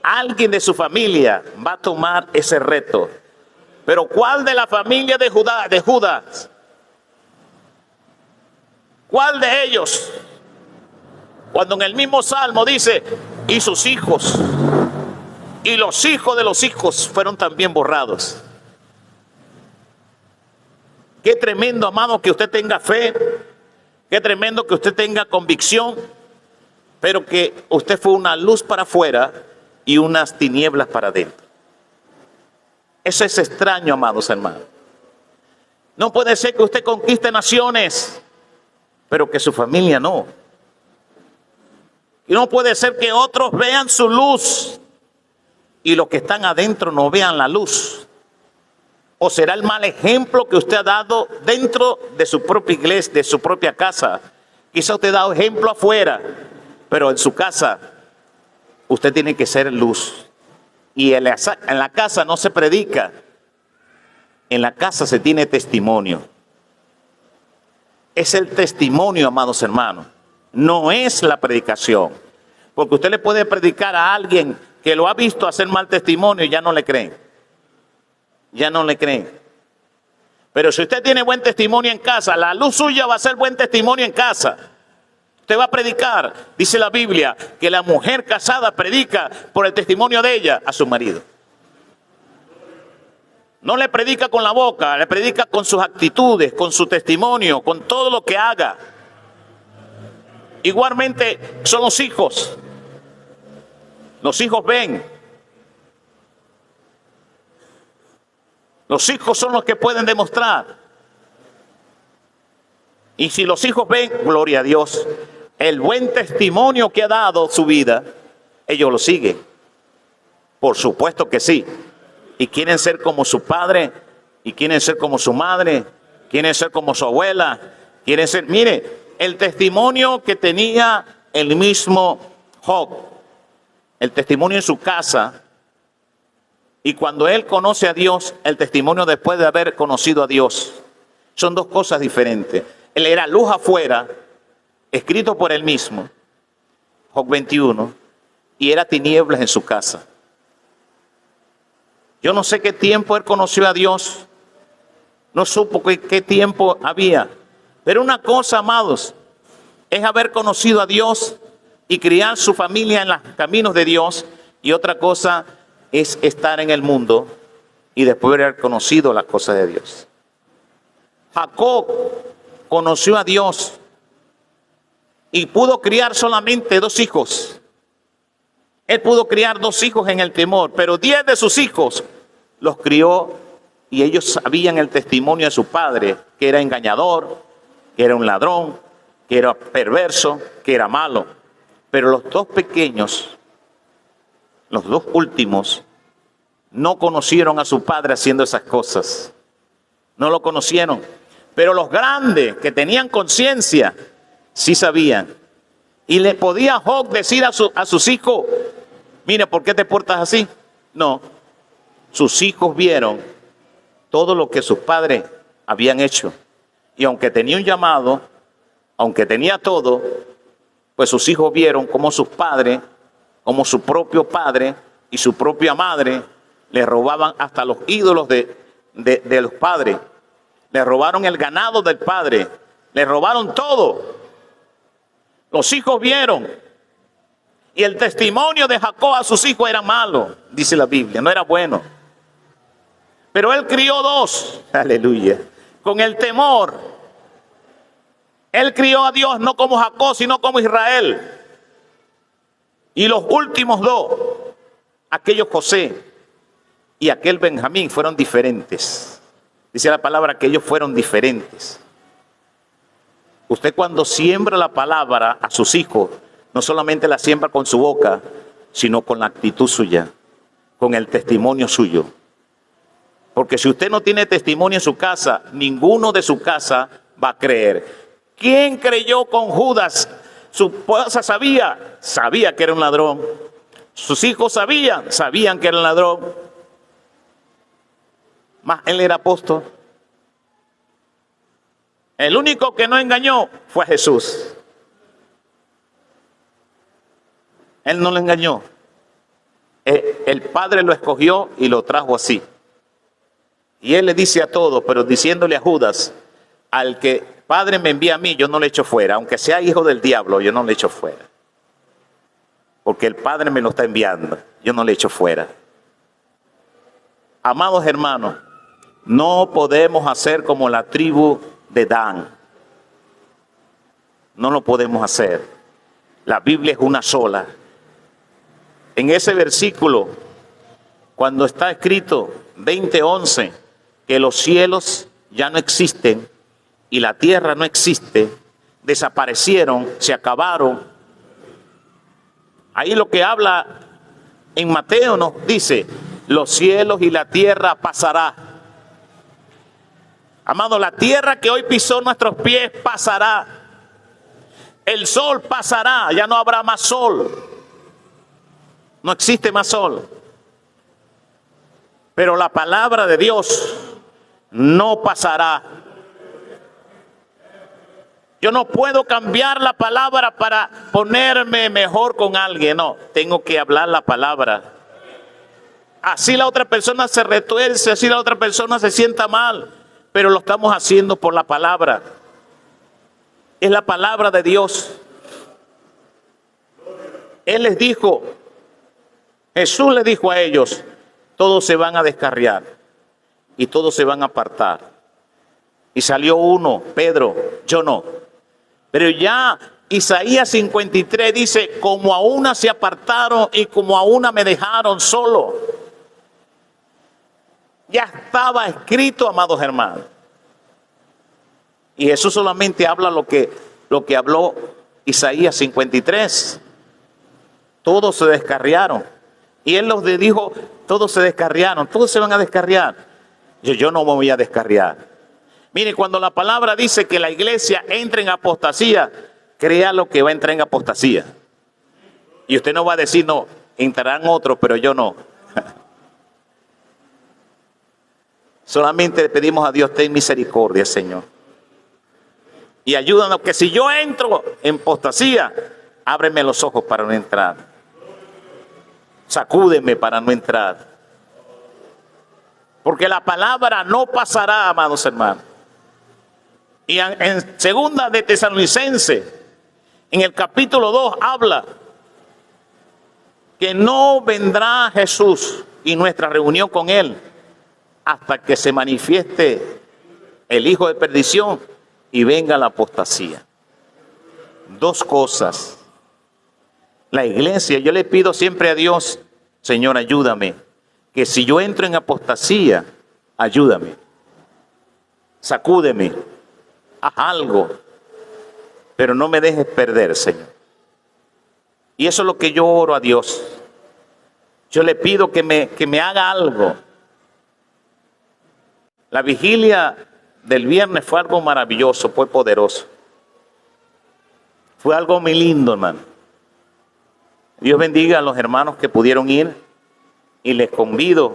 [SPEAKER 1] Alguien de su familia va a tomar ese reto. Pero ¿cuál de la familia de Judas? ¿Cuál de ellos? Cuando en el mismo Salmo dice, y sus hijos, y los hijos de los hijos fueron también borrados. Qué tremendo, amado, que usted tenga fe. Qué tremendo que usted tenga convicción. Pero que usted fue una luz para afuera y unas tinieblas para adentro. Eso es extraño, amados hermanos. No puede ser que usted conquiste naciones, pero que su familia no. Y no puede ser que otros vean su luz y los que están adentro no vean la luz. O será el mal ejemplo que usted ha dado dentro de su propia iglesia, de su propia casa. Quizá usted ha dado ejemplo afuera, pero en su casa usted tiene que ser luz. Y en la casa no se predica, en la casa se tiene testimonio. Es el testimonio, amados hermanos, no es la predicación. Porque usted le puede predicar a alguien que lo ha visto hacer mal testimonio y ya no le creen. Ya no le creen. Pero si usted tiene buen testimonio en casa, la luz suya va a ser buen testimonio en casa. Usted va a predicar, dice la Biblia, que la mujer casada predica por el testimonio de ella a su marido. No le predica con la boca, le predica con sus actitudes, con su testimonio, con todo lo que haga. Igualmente son los hijos. Los hijos ven. Los hijos son los que pueden demostrar. Y si los hijos ven, gloria a Dios, el buen testimonio que ha dado su vida, ellos lo siguen. Por supuesto que sí. Y quieren ser como su padre, y quieren ser como su madre, quieren ser como su abuela, quieren ser, mire, el testimonio que tenía el mismo Job, el testimonio en su casa, y cuando él conoce a Dios, el testimonio después de haber conocido a Dios, son dos cosas diferentes. Él era luz afuera, escrito por él mismo, Job 21, y era tinieblas en su casa. Yo no sé qué tiempo él conoció a Dios, no supo qué tiempo había, pero una cosa, amados, es haber conocido a Dios y criar su familia en los caminos de Dios, y otra cosa es estar en el mundo y después haber conocido las cosas de Dios. Jacob conoció a Dios y pudo criar solamente 2 hijos. Él pudo criar 2 hijos en el temor, pero 10 de sus hijos los crió y ellos sabían el testimonio de su padre, que era engañador, que era un ladrón, que era perverso, que era malo. Pero los 2 pequeños, los 2 últimos, no conocieron a su padre haciendo esas cosas. No lo conocieron. Pero los grandes que tenían conciencia, sí sabían Y le podía Job decir a sus hijos, mire, ¿por qué te portas así? No, sus hijos vieron todo lo que sus padres habían hecho. Y aunque tenía un llamado, aunque tenía todo, pues sus hijos vieron cómo sus padres, como su propio padre y su propia madre, le robaban hasta los ídolos de los padres. Le robaron el ganado del padre. Le robaron todo. Los hijos vieron. Y el testimonio de Jacob a sus hijos era malo, dice la Biblia, no era bueno. Pero él crió dos, aleluya, con el temor. Él crió a Dios no como Jacob, sino como Israel. Y los últimos dos, aquellos José y aquel Benjamín, fueron diferentes. Dice la palabra que ellos fueron diferentes. Usted cuando siembra la palabra a sus hijos, no solamente la siembra con su boca, sino con la actitud suya, con el testimonio suyo. Porque si usted no tiene testimonio en su casa, ninguno de su casa va a creer. ¿Quién creyó con Judas? Su esposa sabía que era un ladrón. Sus hijos sabían que era un ladrón. Mas él era apóstol. El único que no engañó fue a Jesús. Él no lo engañó. El Padre lo escogió y lo trajo así. Y él le dice a todos, pero diciéndole a Judas, al que Padre me envía a mí, yo no le echo fuera. Aunque sea hijo del diablo, yo no le echo fuera. Porque el Padre me lo está enviando, yo no le echo fuera. Amados hermanos, no podemos hacer como la tribu de Dan. No lo podemos hacer. La Biblia es una sola. En ese versículo, cuando está escrito 20:11, que los cielos ya no existen y la tierra no existe, desaparecieron, se acabaron. Ahí lo que habla en Mateo nos dice, los cielos y la tierra pasará. Amado, la tierra que hoy pisó nuestros pies pasará. El sol pasará, ya no habrá más sol. No existe más sol. Pero la palabra de Dios no pasará. Yo no puedo cambiar la palabra para ponerme mejor con alguien. No, tengo que hablar la palabra. Así la otra persona se retuerce, así la otra persona se sienta mal. Pero lo estamos haciendo por la palabra. Es la palabra de Dios. Él les dijo, Jesús les dijo a ellos, todos se van a descarriar y todos se van a apartar. Y salió uno, Pedro, yo no. Pero ya Isaías 53 dice, como a una se apartaron y como a una me dejaron solo. Ya estaba escrito, amados hermanos. Y Jesús solamente habla lo que habló Isaías 53. Todos se descarriaron. Y él los dijo, todos se descarriaron, todos se van a descarriar. Yo no me voy a descarriar. Mire, cuando la palabra dice que la iglesia entra en apostasía, crea lo que va a entrar en apostasía. Y usted no va a decir, no, entrarán otros, pero yo no. Solamente le pedimos a Dios, ten misericordia, Señor. Y ayúdanos, que si yo entro en apostasía, ábreme los ojos para no entrar. Sacúdeme para no entrar. Porque la palabra no pasará, amados hermanos. Y en segunda de Tesalonicenses, en el capítulo 2, habla que no vendrá Jesús y nuestra reunión con Él hasta que se manifieste el hijo de perdición y venga la apostasía. Dos cosas. La iglesia, yo le pido siempre a Dios, Señor, ayúdame, que si yo entro en apostasía, ayúdame, sacúdeme, haz algo, pero no me dejes perder, Señor. Y eso es lo que yo oro a Dios. Yo le pido que me haga algo. La vigilia del viernes fue algo maravilloso, fue poderoso. Fue algo muy lindo, hermano. Dios bendiga a los hermanos que pudieron ir y les convido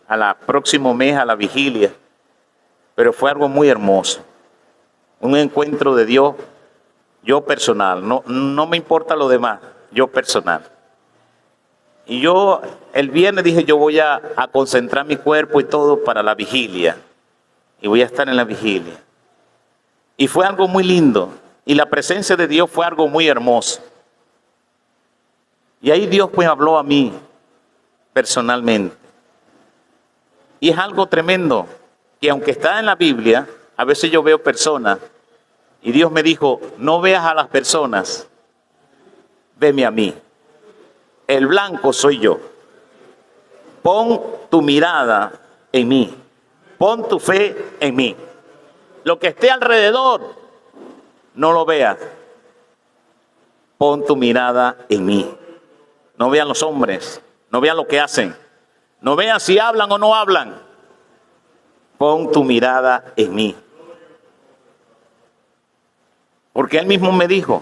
[SPEAKER 1] a la próximo mes a la vigilia. Pero fue algo muy hermoso. Un encuentro de Dios, yo personal. No me importa lo demás, yo personal. Y yo el viernes dije, yo voy a concentrar mi cuerpo y todo para la vigilia. Y voy a estar en la vigilia. Y fue algo muy lindo. Y la presencia de Dios fue algo muy hermoso. Y ahí Dios pues habló a mí personalmente. Y es algo tremendo, que aunque está en la Biblia, a veces yo veo personas y Dios me dijo, no veas a las personas, veme a mí. El blanco soy yo. Pon tu mirada en mí. Pon tu fe en mí. Lo que esté alrededor, no lo veas. Pon tu mirada en mí. No vean los hombres, no vean lo que hacen, no vean si hablan o no hablan. Pon tu mirada en mí. Porque Él mismo me dijo,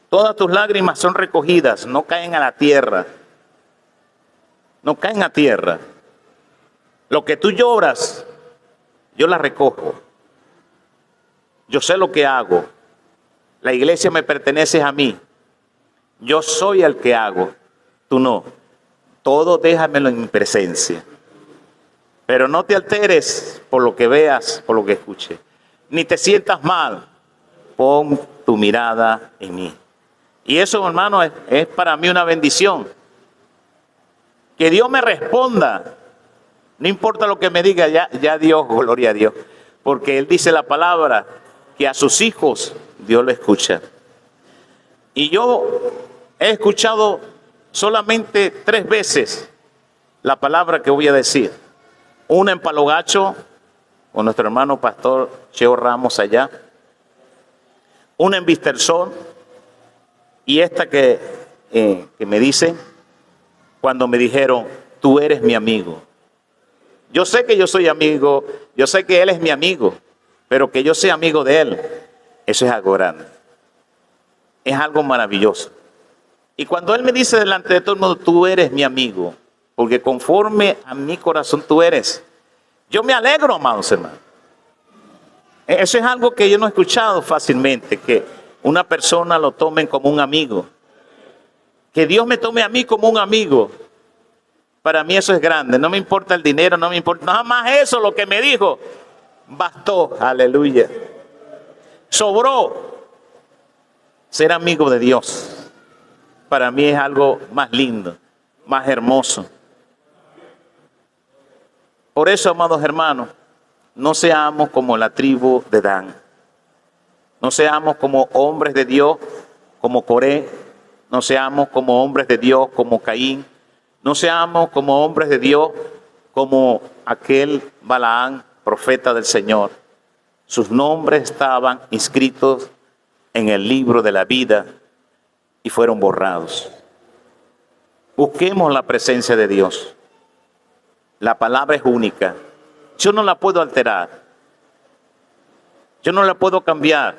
[SPEAKER 1] todas tus lágrimas son recogidas, no caen a la tierra. No caen a tierra. Lo que tú lloras, yo la recojo. Yo sé lo que hago. La iglesia me pertenece a mí. Yo soy el que hago. Tú no. Todo déjamelo en mi presencia. Pero no te alteres por lo que veas, por lo que escuches. Ni te sientas mal. Pon tu mirada en mí. Y eso, hermano, es para mí una bendición. Que Dios me responda. No importa lo que me diga, ya Dios, gloria a Dios. Porque Él dice la palabra, que a sus hijos Dios lo escucha. Y yo he escuchado solamente 3 veces la palabra que voy a decir. Una en Palo Gacho, con nuestro hermano pastor Cheo Ramos allá. Una en Vistersol. Y esta que me dicen cuando me dijeron, tú eres mi amigo. Yo sé que yo soy amigo, yo sé que Él es mi amigo, pero que yo sea amigo de Él, eso es algo grande. Es algo maravilloso. Y cuando Él me dice delante de todo el mundo, tú eres mi amigo, porque conforme a mi corazón tú eres, yo me alegro, amados hermanos. Eso es algo que yo no he escuchado fácilmente, que una persona lo tome como un amigo. Que Dios me tome a mí como un amigo. Para mí eso es grande. No me importa el dinero, no me importa. Nada más eso, lo que me dijo, bastó. Aleluya. Sobró ser amigo de Dios. Para mí es algo más lindo, más hermoso. Por eso, amados hermanos, no seamos como la tribu de Dan. No seamos como hombres de Dios, como Coré. No seamos como hombres de Dios, como Caín. No seamos como hombres de Dios, como aquel Balaán, profeta del Señor. Sus nombres estaban inscritos en el libro de la vida y fueron borrados. Busquemos la presencia de Dios. La palabra es única. Yo no la puedo alterar. Yo no la puedo cambiar.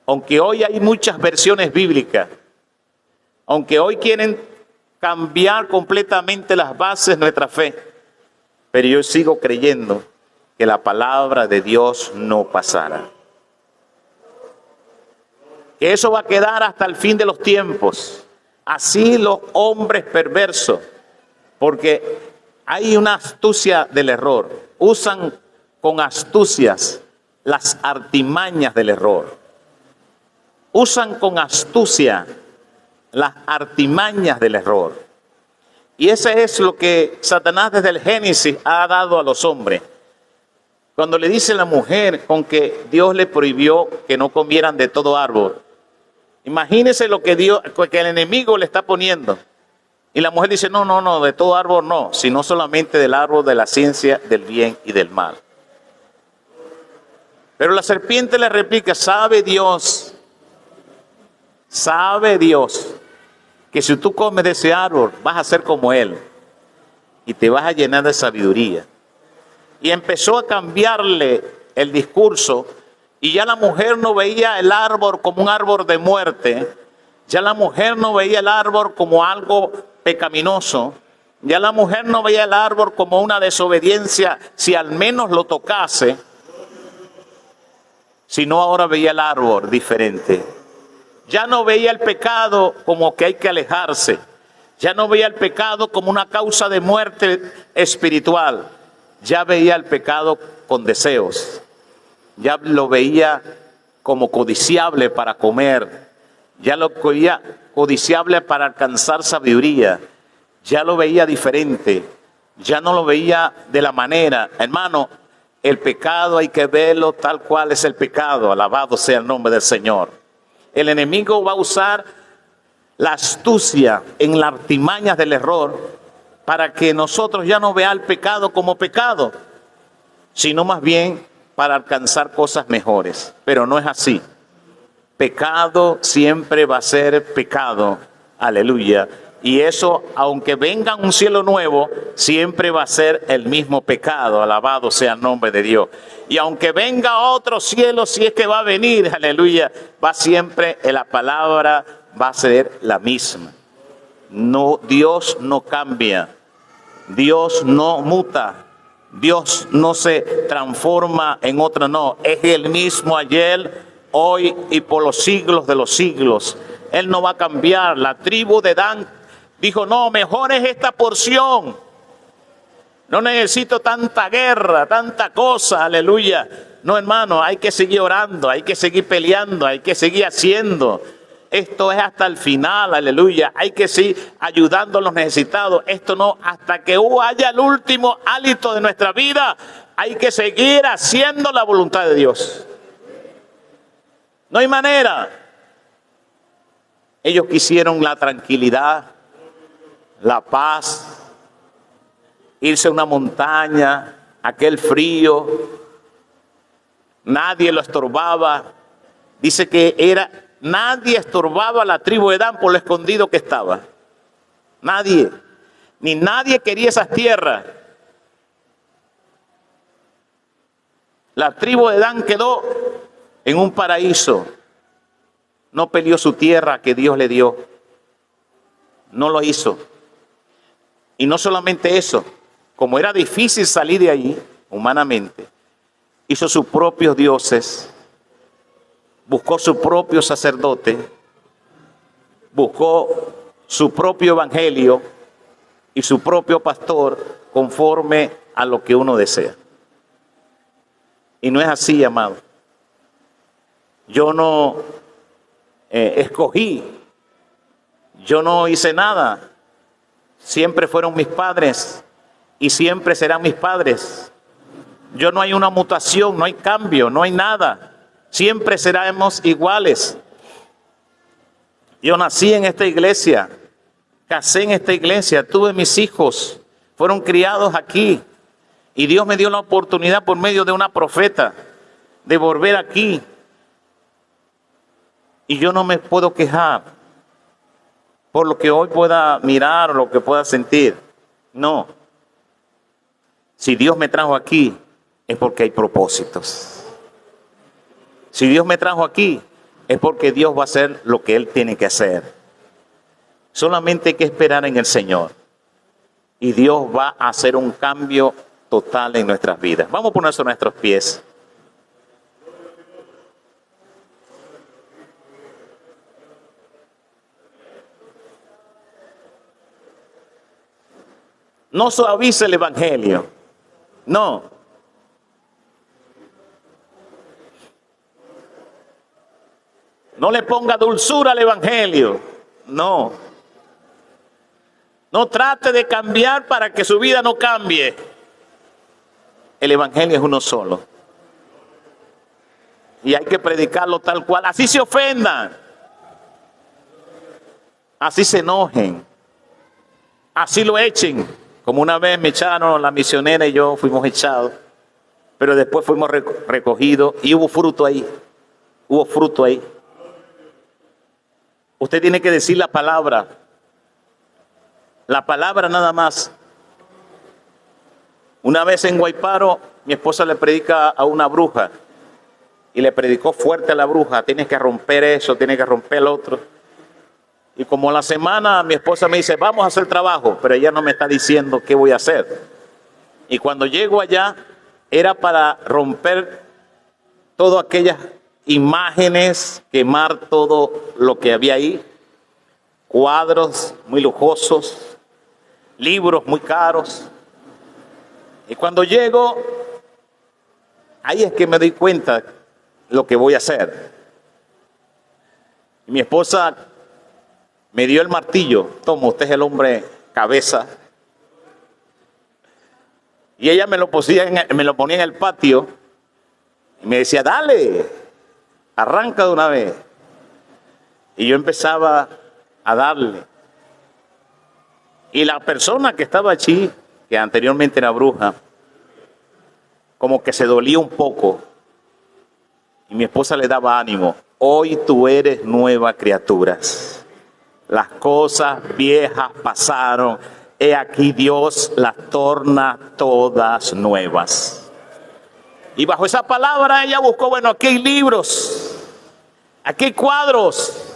[SPEAKER 1] Aunque hoy hay muchas versiones bíblicas, aunque hoy quieren cambiar completamente las bases de nuestra fe, pero yo sigo creyendo que la palabra de Dios no pasará. Que eso va a quedar hasta el fin de los tiempos. Así los hombres perversos, porque hay una astucia del error. Usan con astucias las artimañas del error. Usan con astucia las artimañas del error. Y ese es lo que Satanás desde el Génesis ha dado a los hombres. Cuando le dice a la mujer con que Dios le prohibió que no comieran de todo árbol. Imagínense lo que que el enemigo le está poniendo. Y la mujer dice, no, de todo árbol no, sino solamente del árbol de la ciencia del bien y del mal. Pero la serpiente le replica, sabe Dios que si tú comes de ese árbol vas a ser como Él y te vas a llenar de sabiduría. Y empezó a cambiarle el discurso Y ya la mujer no veía el árbol como un árbol de muerte. Ya la mujer no veía el árbol como algo pecaminoso. Ya la mujer no veía el árbol como una desobediencia si al menos lo tocase. Sino ahora veía el árbol diferente. Ya no veía el pecado como que hay que alejarse. Ya no veía el pecado como una causa de muerte espiritual. Ya veía el pecado con deseos. Ya lo veía como codiciable para comer. Ya lo veía codiciable para alcanzar sabiduría. Ya lo veía diferente. Ya no lo veía de la manera. Hermano, el pecado hay que verlo tal cual es el pecado. Alabado sea el nombre del Señor. El enemigo va a usar la astucia en las artimañas del error para que nosotros ya no veamos el pecado como pecado, sino más bien para alcanzar cosas mejores. Pero no es así. Pecado siempre va a ser pecado. Aleluya. Y eso, aunque venga un cielo nuevo, siempre va a ser el mismo pecado. Alabado sea el nombre de Dios. Y aunque venga otro cielo, si es que va a venir, aleluya, va siempre, la palabra va a ser la misma. No, Dios no cambia. Dios no muta. Dios no se transforma en otra, no. Es el mismo ayer, hoy y por los siglos de los siglos. Él no va a cambiar. La tribu de Dan dijo, no, mejor es esta porción. No necesito tanta guerra, tanta cosa, aleluya. No, hermano, hay que seguir orando, hay que seguir peleando, hay que seguir haciendo. Esto es hasta el final, aleluya. Hay que seguir ayudando a los necesitados. Esto no, hasta que haya el último hálito de nuestra vida, hay que seguir haciendo la voluntad de Dios. No hay manera. Ellos quisieron la tranquilidad, la paz, irse a una montaña, aquel frío, nadie lo estorbaba. Dice que nadie estorbaba a la tribu de Dan por lo escondido que estaba. Nadie, ni nadie quería esas tierras. La tribu de Dan quedó en un paraíso. No peleó su tierra que Dios le dio. No lo hizo. Y no solamente eso, como era difícil salir de allí, humanamente, hizo sus propios dioses, buscó su propio sacerdote, buscó su propio evangelio y su propio pastor conforme a lo que uno desea. Y no es así, amado. Yo no escogí, yo no hice nada. Siempre fueron mis padres y siempre serán mis padres. Yo no hay una mutación, no hay cambio, no hay nada. Siempre seremos iguales. Yo nací en esta iglesia, casé en esta iglesia, tuve mis hijos, fueron criados aquí. Y Dios me dio la oportunidad por medio de una profeta de volver aquí. Y yo no me puedo quejar por lo que hoy pueda mirar o lo que pueda sentir. No. Si Dios me trajo aquí, es porque hay propósitos. Si Dios me trajo aquí, es porque Dios va a hacer lo que Él tiene que hacer. Solamente hay que esperar en el Señor. Y Dios va a hacer un cambio total en nuestras vidas. Vamos a poner sobre nuestros pies. No suavice el evangelio. No. No le ponga dulzura al evangelio. No. No trate de cambiar para que su vida no cambie. El evangelio es uno solo. Y hay que predicarlo tal cual. Así se ofendan. Así se enojen. Así lo echen. Como una vez me echaron, la misionera y yo fuimos echados, pero después fuimos recogidos y hubo fruto ahí. Hubo fruto ahí. Usted tiene que decir la palabra. La palabra nada más. Una vez en Guayparo, mi esposa le predica a una bruja. y le predicó fuerte a la bruja, tienes que romper eso, tienes que romper el otro. Y como a la semana mi esposa me dice, vamos a hacer trabajo, pero ella no me está diciendo qué voy a hacer. Y cuando llego allá, era para romper todas aquellas imágenes, quemar todo lo que había ahí, cuadros muy lujosos, libros muy caros. Y cuando llego, ahí es que me doy cuenta lo que voy a hacer. Y mi esposa me dio el martillo. Toma, usted es el hombre cabeza. Y ella me lo ponía en el patio y me decía, dale, arranca de una vez. Y yo empezaba a darle. Y la persona que estaba allí, que anteriormente era bruja, como que se dolía un poco. Y mi esposa le daba ánimo. Hoy tú eres nueva criatura. Las cosas viejas pasaron. He aquí Dios las torna todas nuevas. Y bajo esa palabra ella buscó, bueno, aquí hay libros, aquí hay cuadros.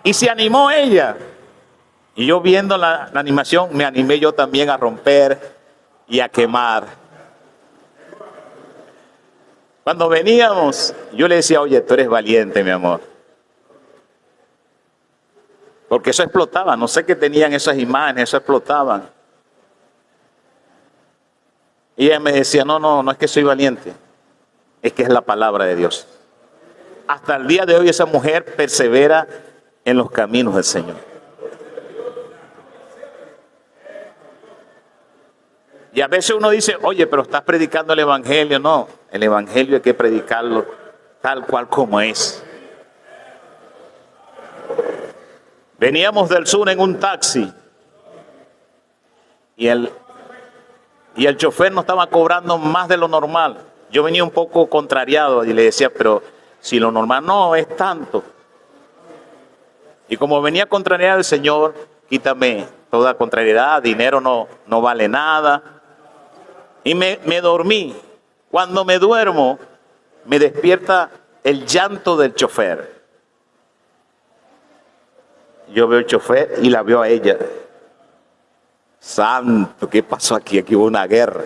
[SPEAKER 1] Y se animó ella. Y yo viendo la animación, me animé yo también a romper y a quemar. Cuando veníamos, yo le decía, oye, tú eres valiente, mi amor. Porque eso explotaba, no sé qué tenían esas imágenes, eso explotaban. Y ella me decía, no es que soy valiente, es que es la palabra de Dios. Hasta el día de hoy esa mujer persevera en los caminos del Señor. Y a veces uno dice, oye, pero estás predicando el evangelio. No, el evangelio hay que predicarlo tal cual como es. Veníamos del sur en un taxi y el chofer nos estaba cobrando más de lo normal. Yo venía un poco contrariado y le decía, pero si lo normal no es tanto. Y como venía contrariado el Señor, quítame toda contrariedad, dinero no vale nada. Y me dormí. Cuando me duermo, me despierta el llanto del chofer. Yo veo el chofer y la veo a ella. Santo, ¿qué pasó aquí? Aquí hubo una guerra.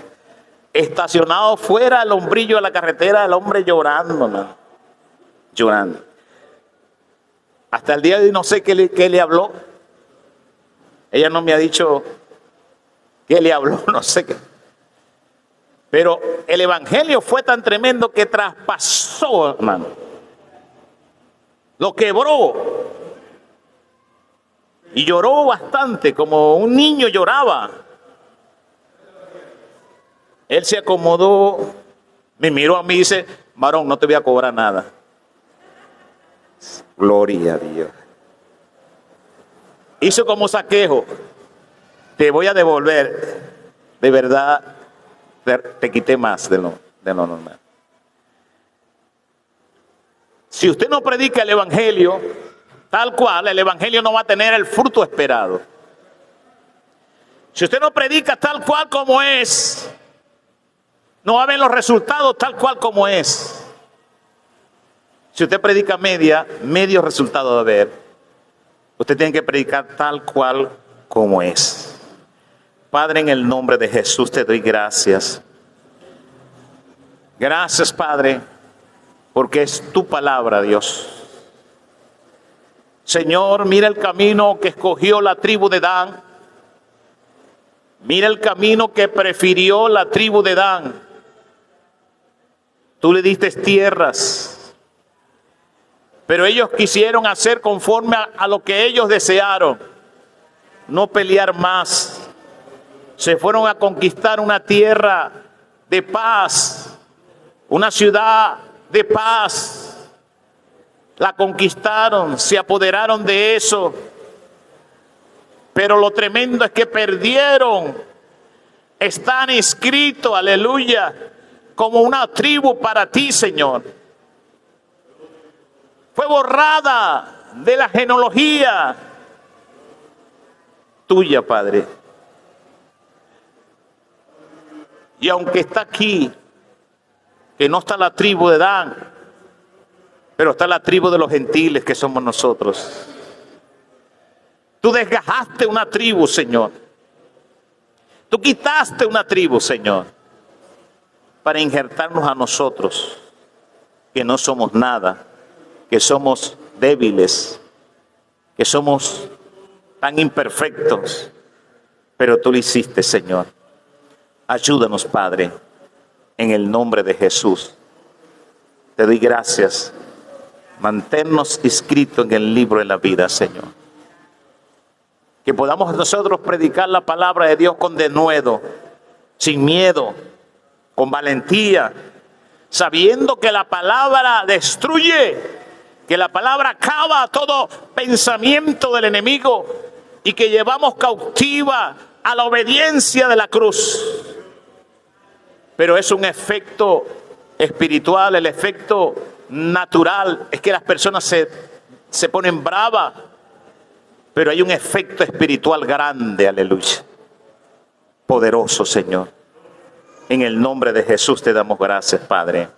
[SPEAKER 1] Estacionado fuera al hombrillo de la carretera, el hombre llorando, ¿no? Llorando. Hasta el día de hoy no sé qué le habló. Ella no me ha dicho qué le habló, no sé qué. Pero el evangelio fue tan tremendo que traspasó, hermano. Lo quebró. Y lloró bastante, como un niño lloraba. Él se acomodó, me miró a mí y dice, varón, no te voy a cobrar nada. Gloria a Dios. Hizo como Saqueo, te voy a devolver. De verdad, te quité más de lo normal. Si usted no predica el evangelio tal cual, el evangelio no va a tener el fruto esperado. Si usted no predica tal cual como es, no va a ver los resultados tal cual como es. Si usted predica medio resultado va a ver. Usted tiene que predicar tal cual como es. Padre, en el nombre de Jesús te doy gracias. Gracias, Padre, porque es tu palabra, Dios. Señor, mira el camino que escogió la tribu de Dan. Mira el camino que prefirió la tribu de Dan. Tú le diste tierras, pero ellos quisieron hacer conforme a lo que ellos desearon. No pelear más. Se fueron a conquistar una tierra de paz, una ciudad de paz. La conquistaron, se apoderaron de eso. Pero lo tremendo es que perdieron. Están inscritos, aleluya, como una tribu para ti, Señor. Fue borrada de la genealogía tuya, Padre. Y aunque está aquí, que no está la tribu de Dan, pero está la tribu de los gentiles que somos nosotros. Tú desgajaste una tribu, Señor. Tú quitaste una tribu, Señor, para injertarnos a nosotros, que no somos nada, que somos débiles, que somos tan imperfectos, pero tú lo hiciste, Señor. Ayúdanos, Padre, en el nombre de Jesús. Te doy gracias. Manténnos inscritos en el libro de la vida, Señor. Que podamos nosotros predicar la palabra de Dios con denuedo, sin miedo, con valentía, sabiendo que la palabra destruye, que la palabra acaba todo pensamiento del enemigo y que llevamos cautiva a la obediencia de la cruz. Pero es un efecto espiritual, el efecto natural es que las personas se ponen bravas, pero hay un efecto espiritual grande, aleluya, poderoso, Señor. En el nombre de Jesús te damos gracias, Padre.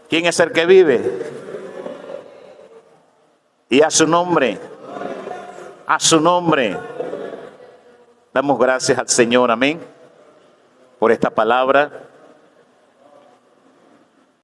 [SPEAKER 1] ¿Quién es el que vive? Y a su nombre, damos gracias al Señor, amén, por esta palabra.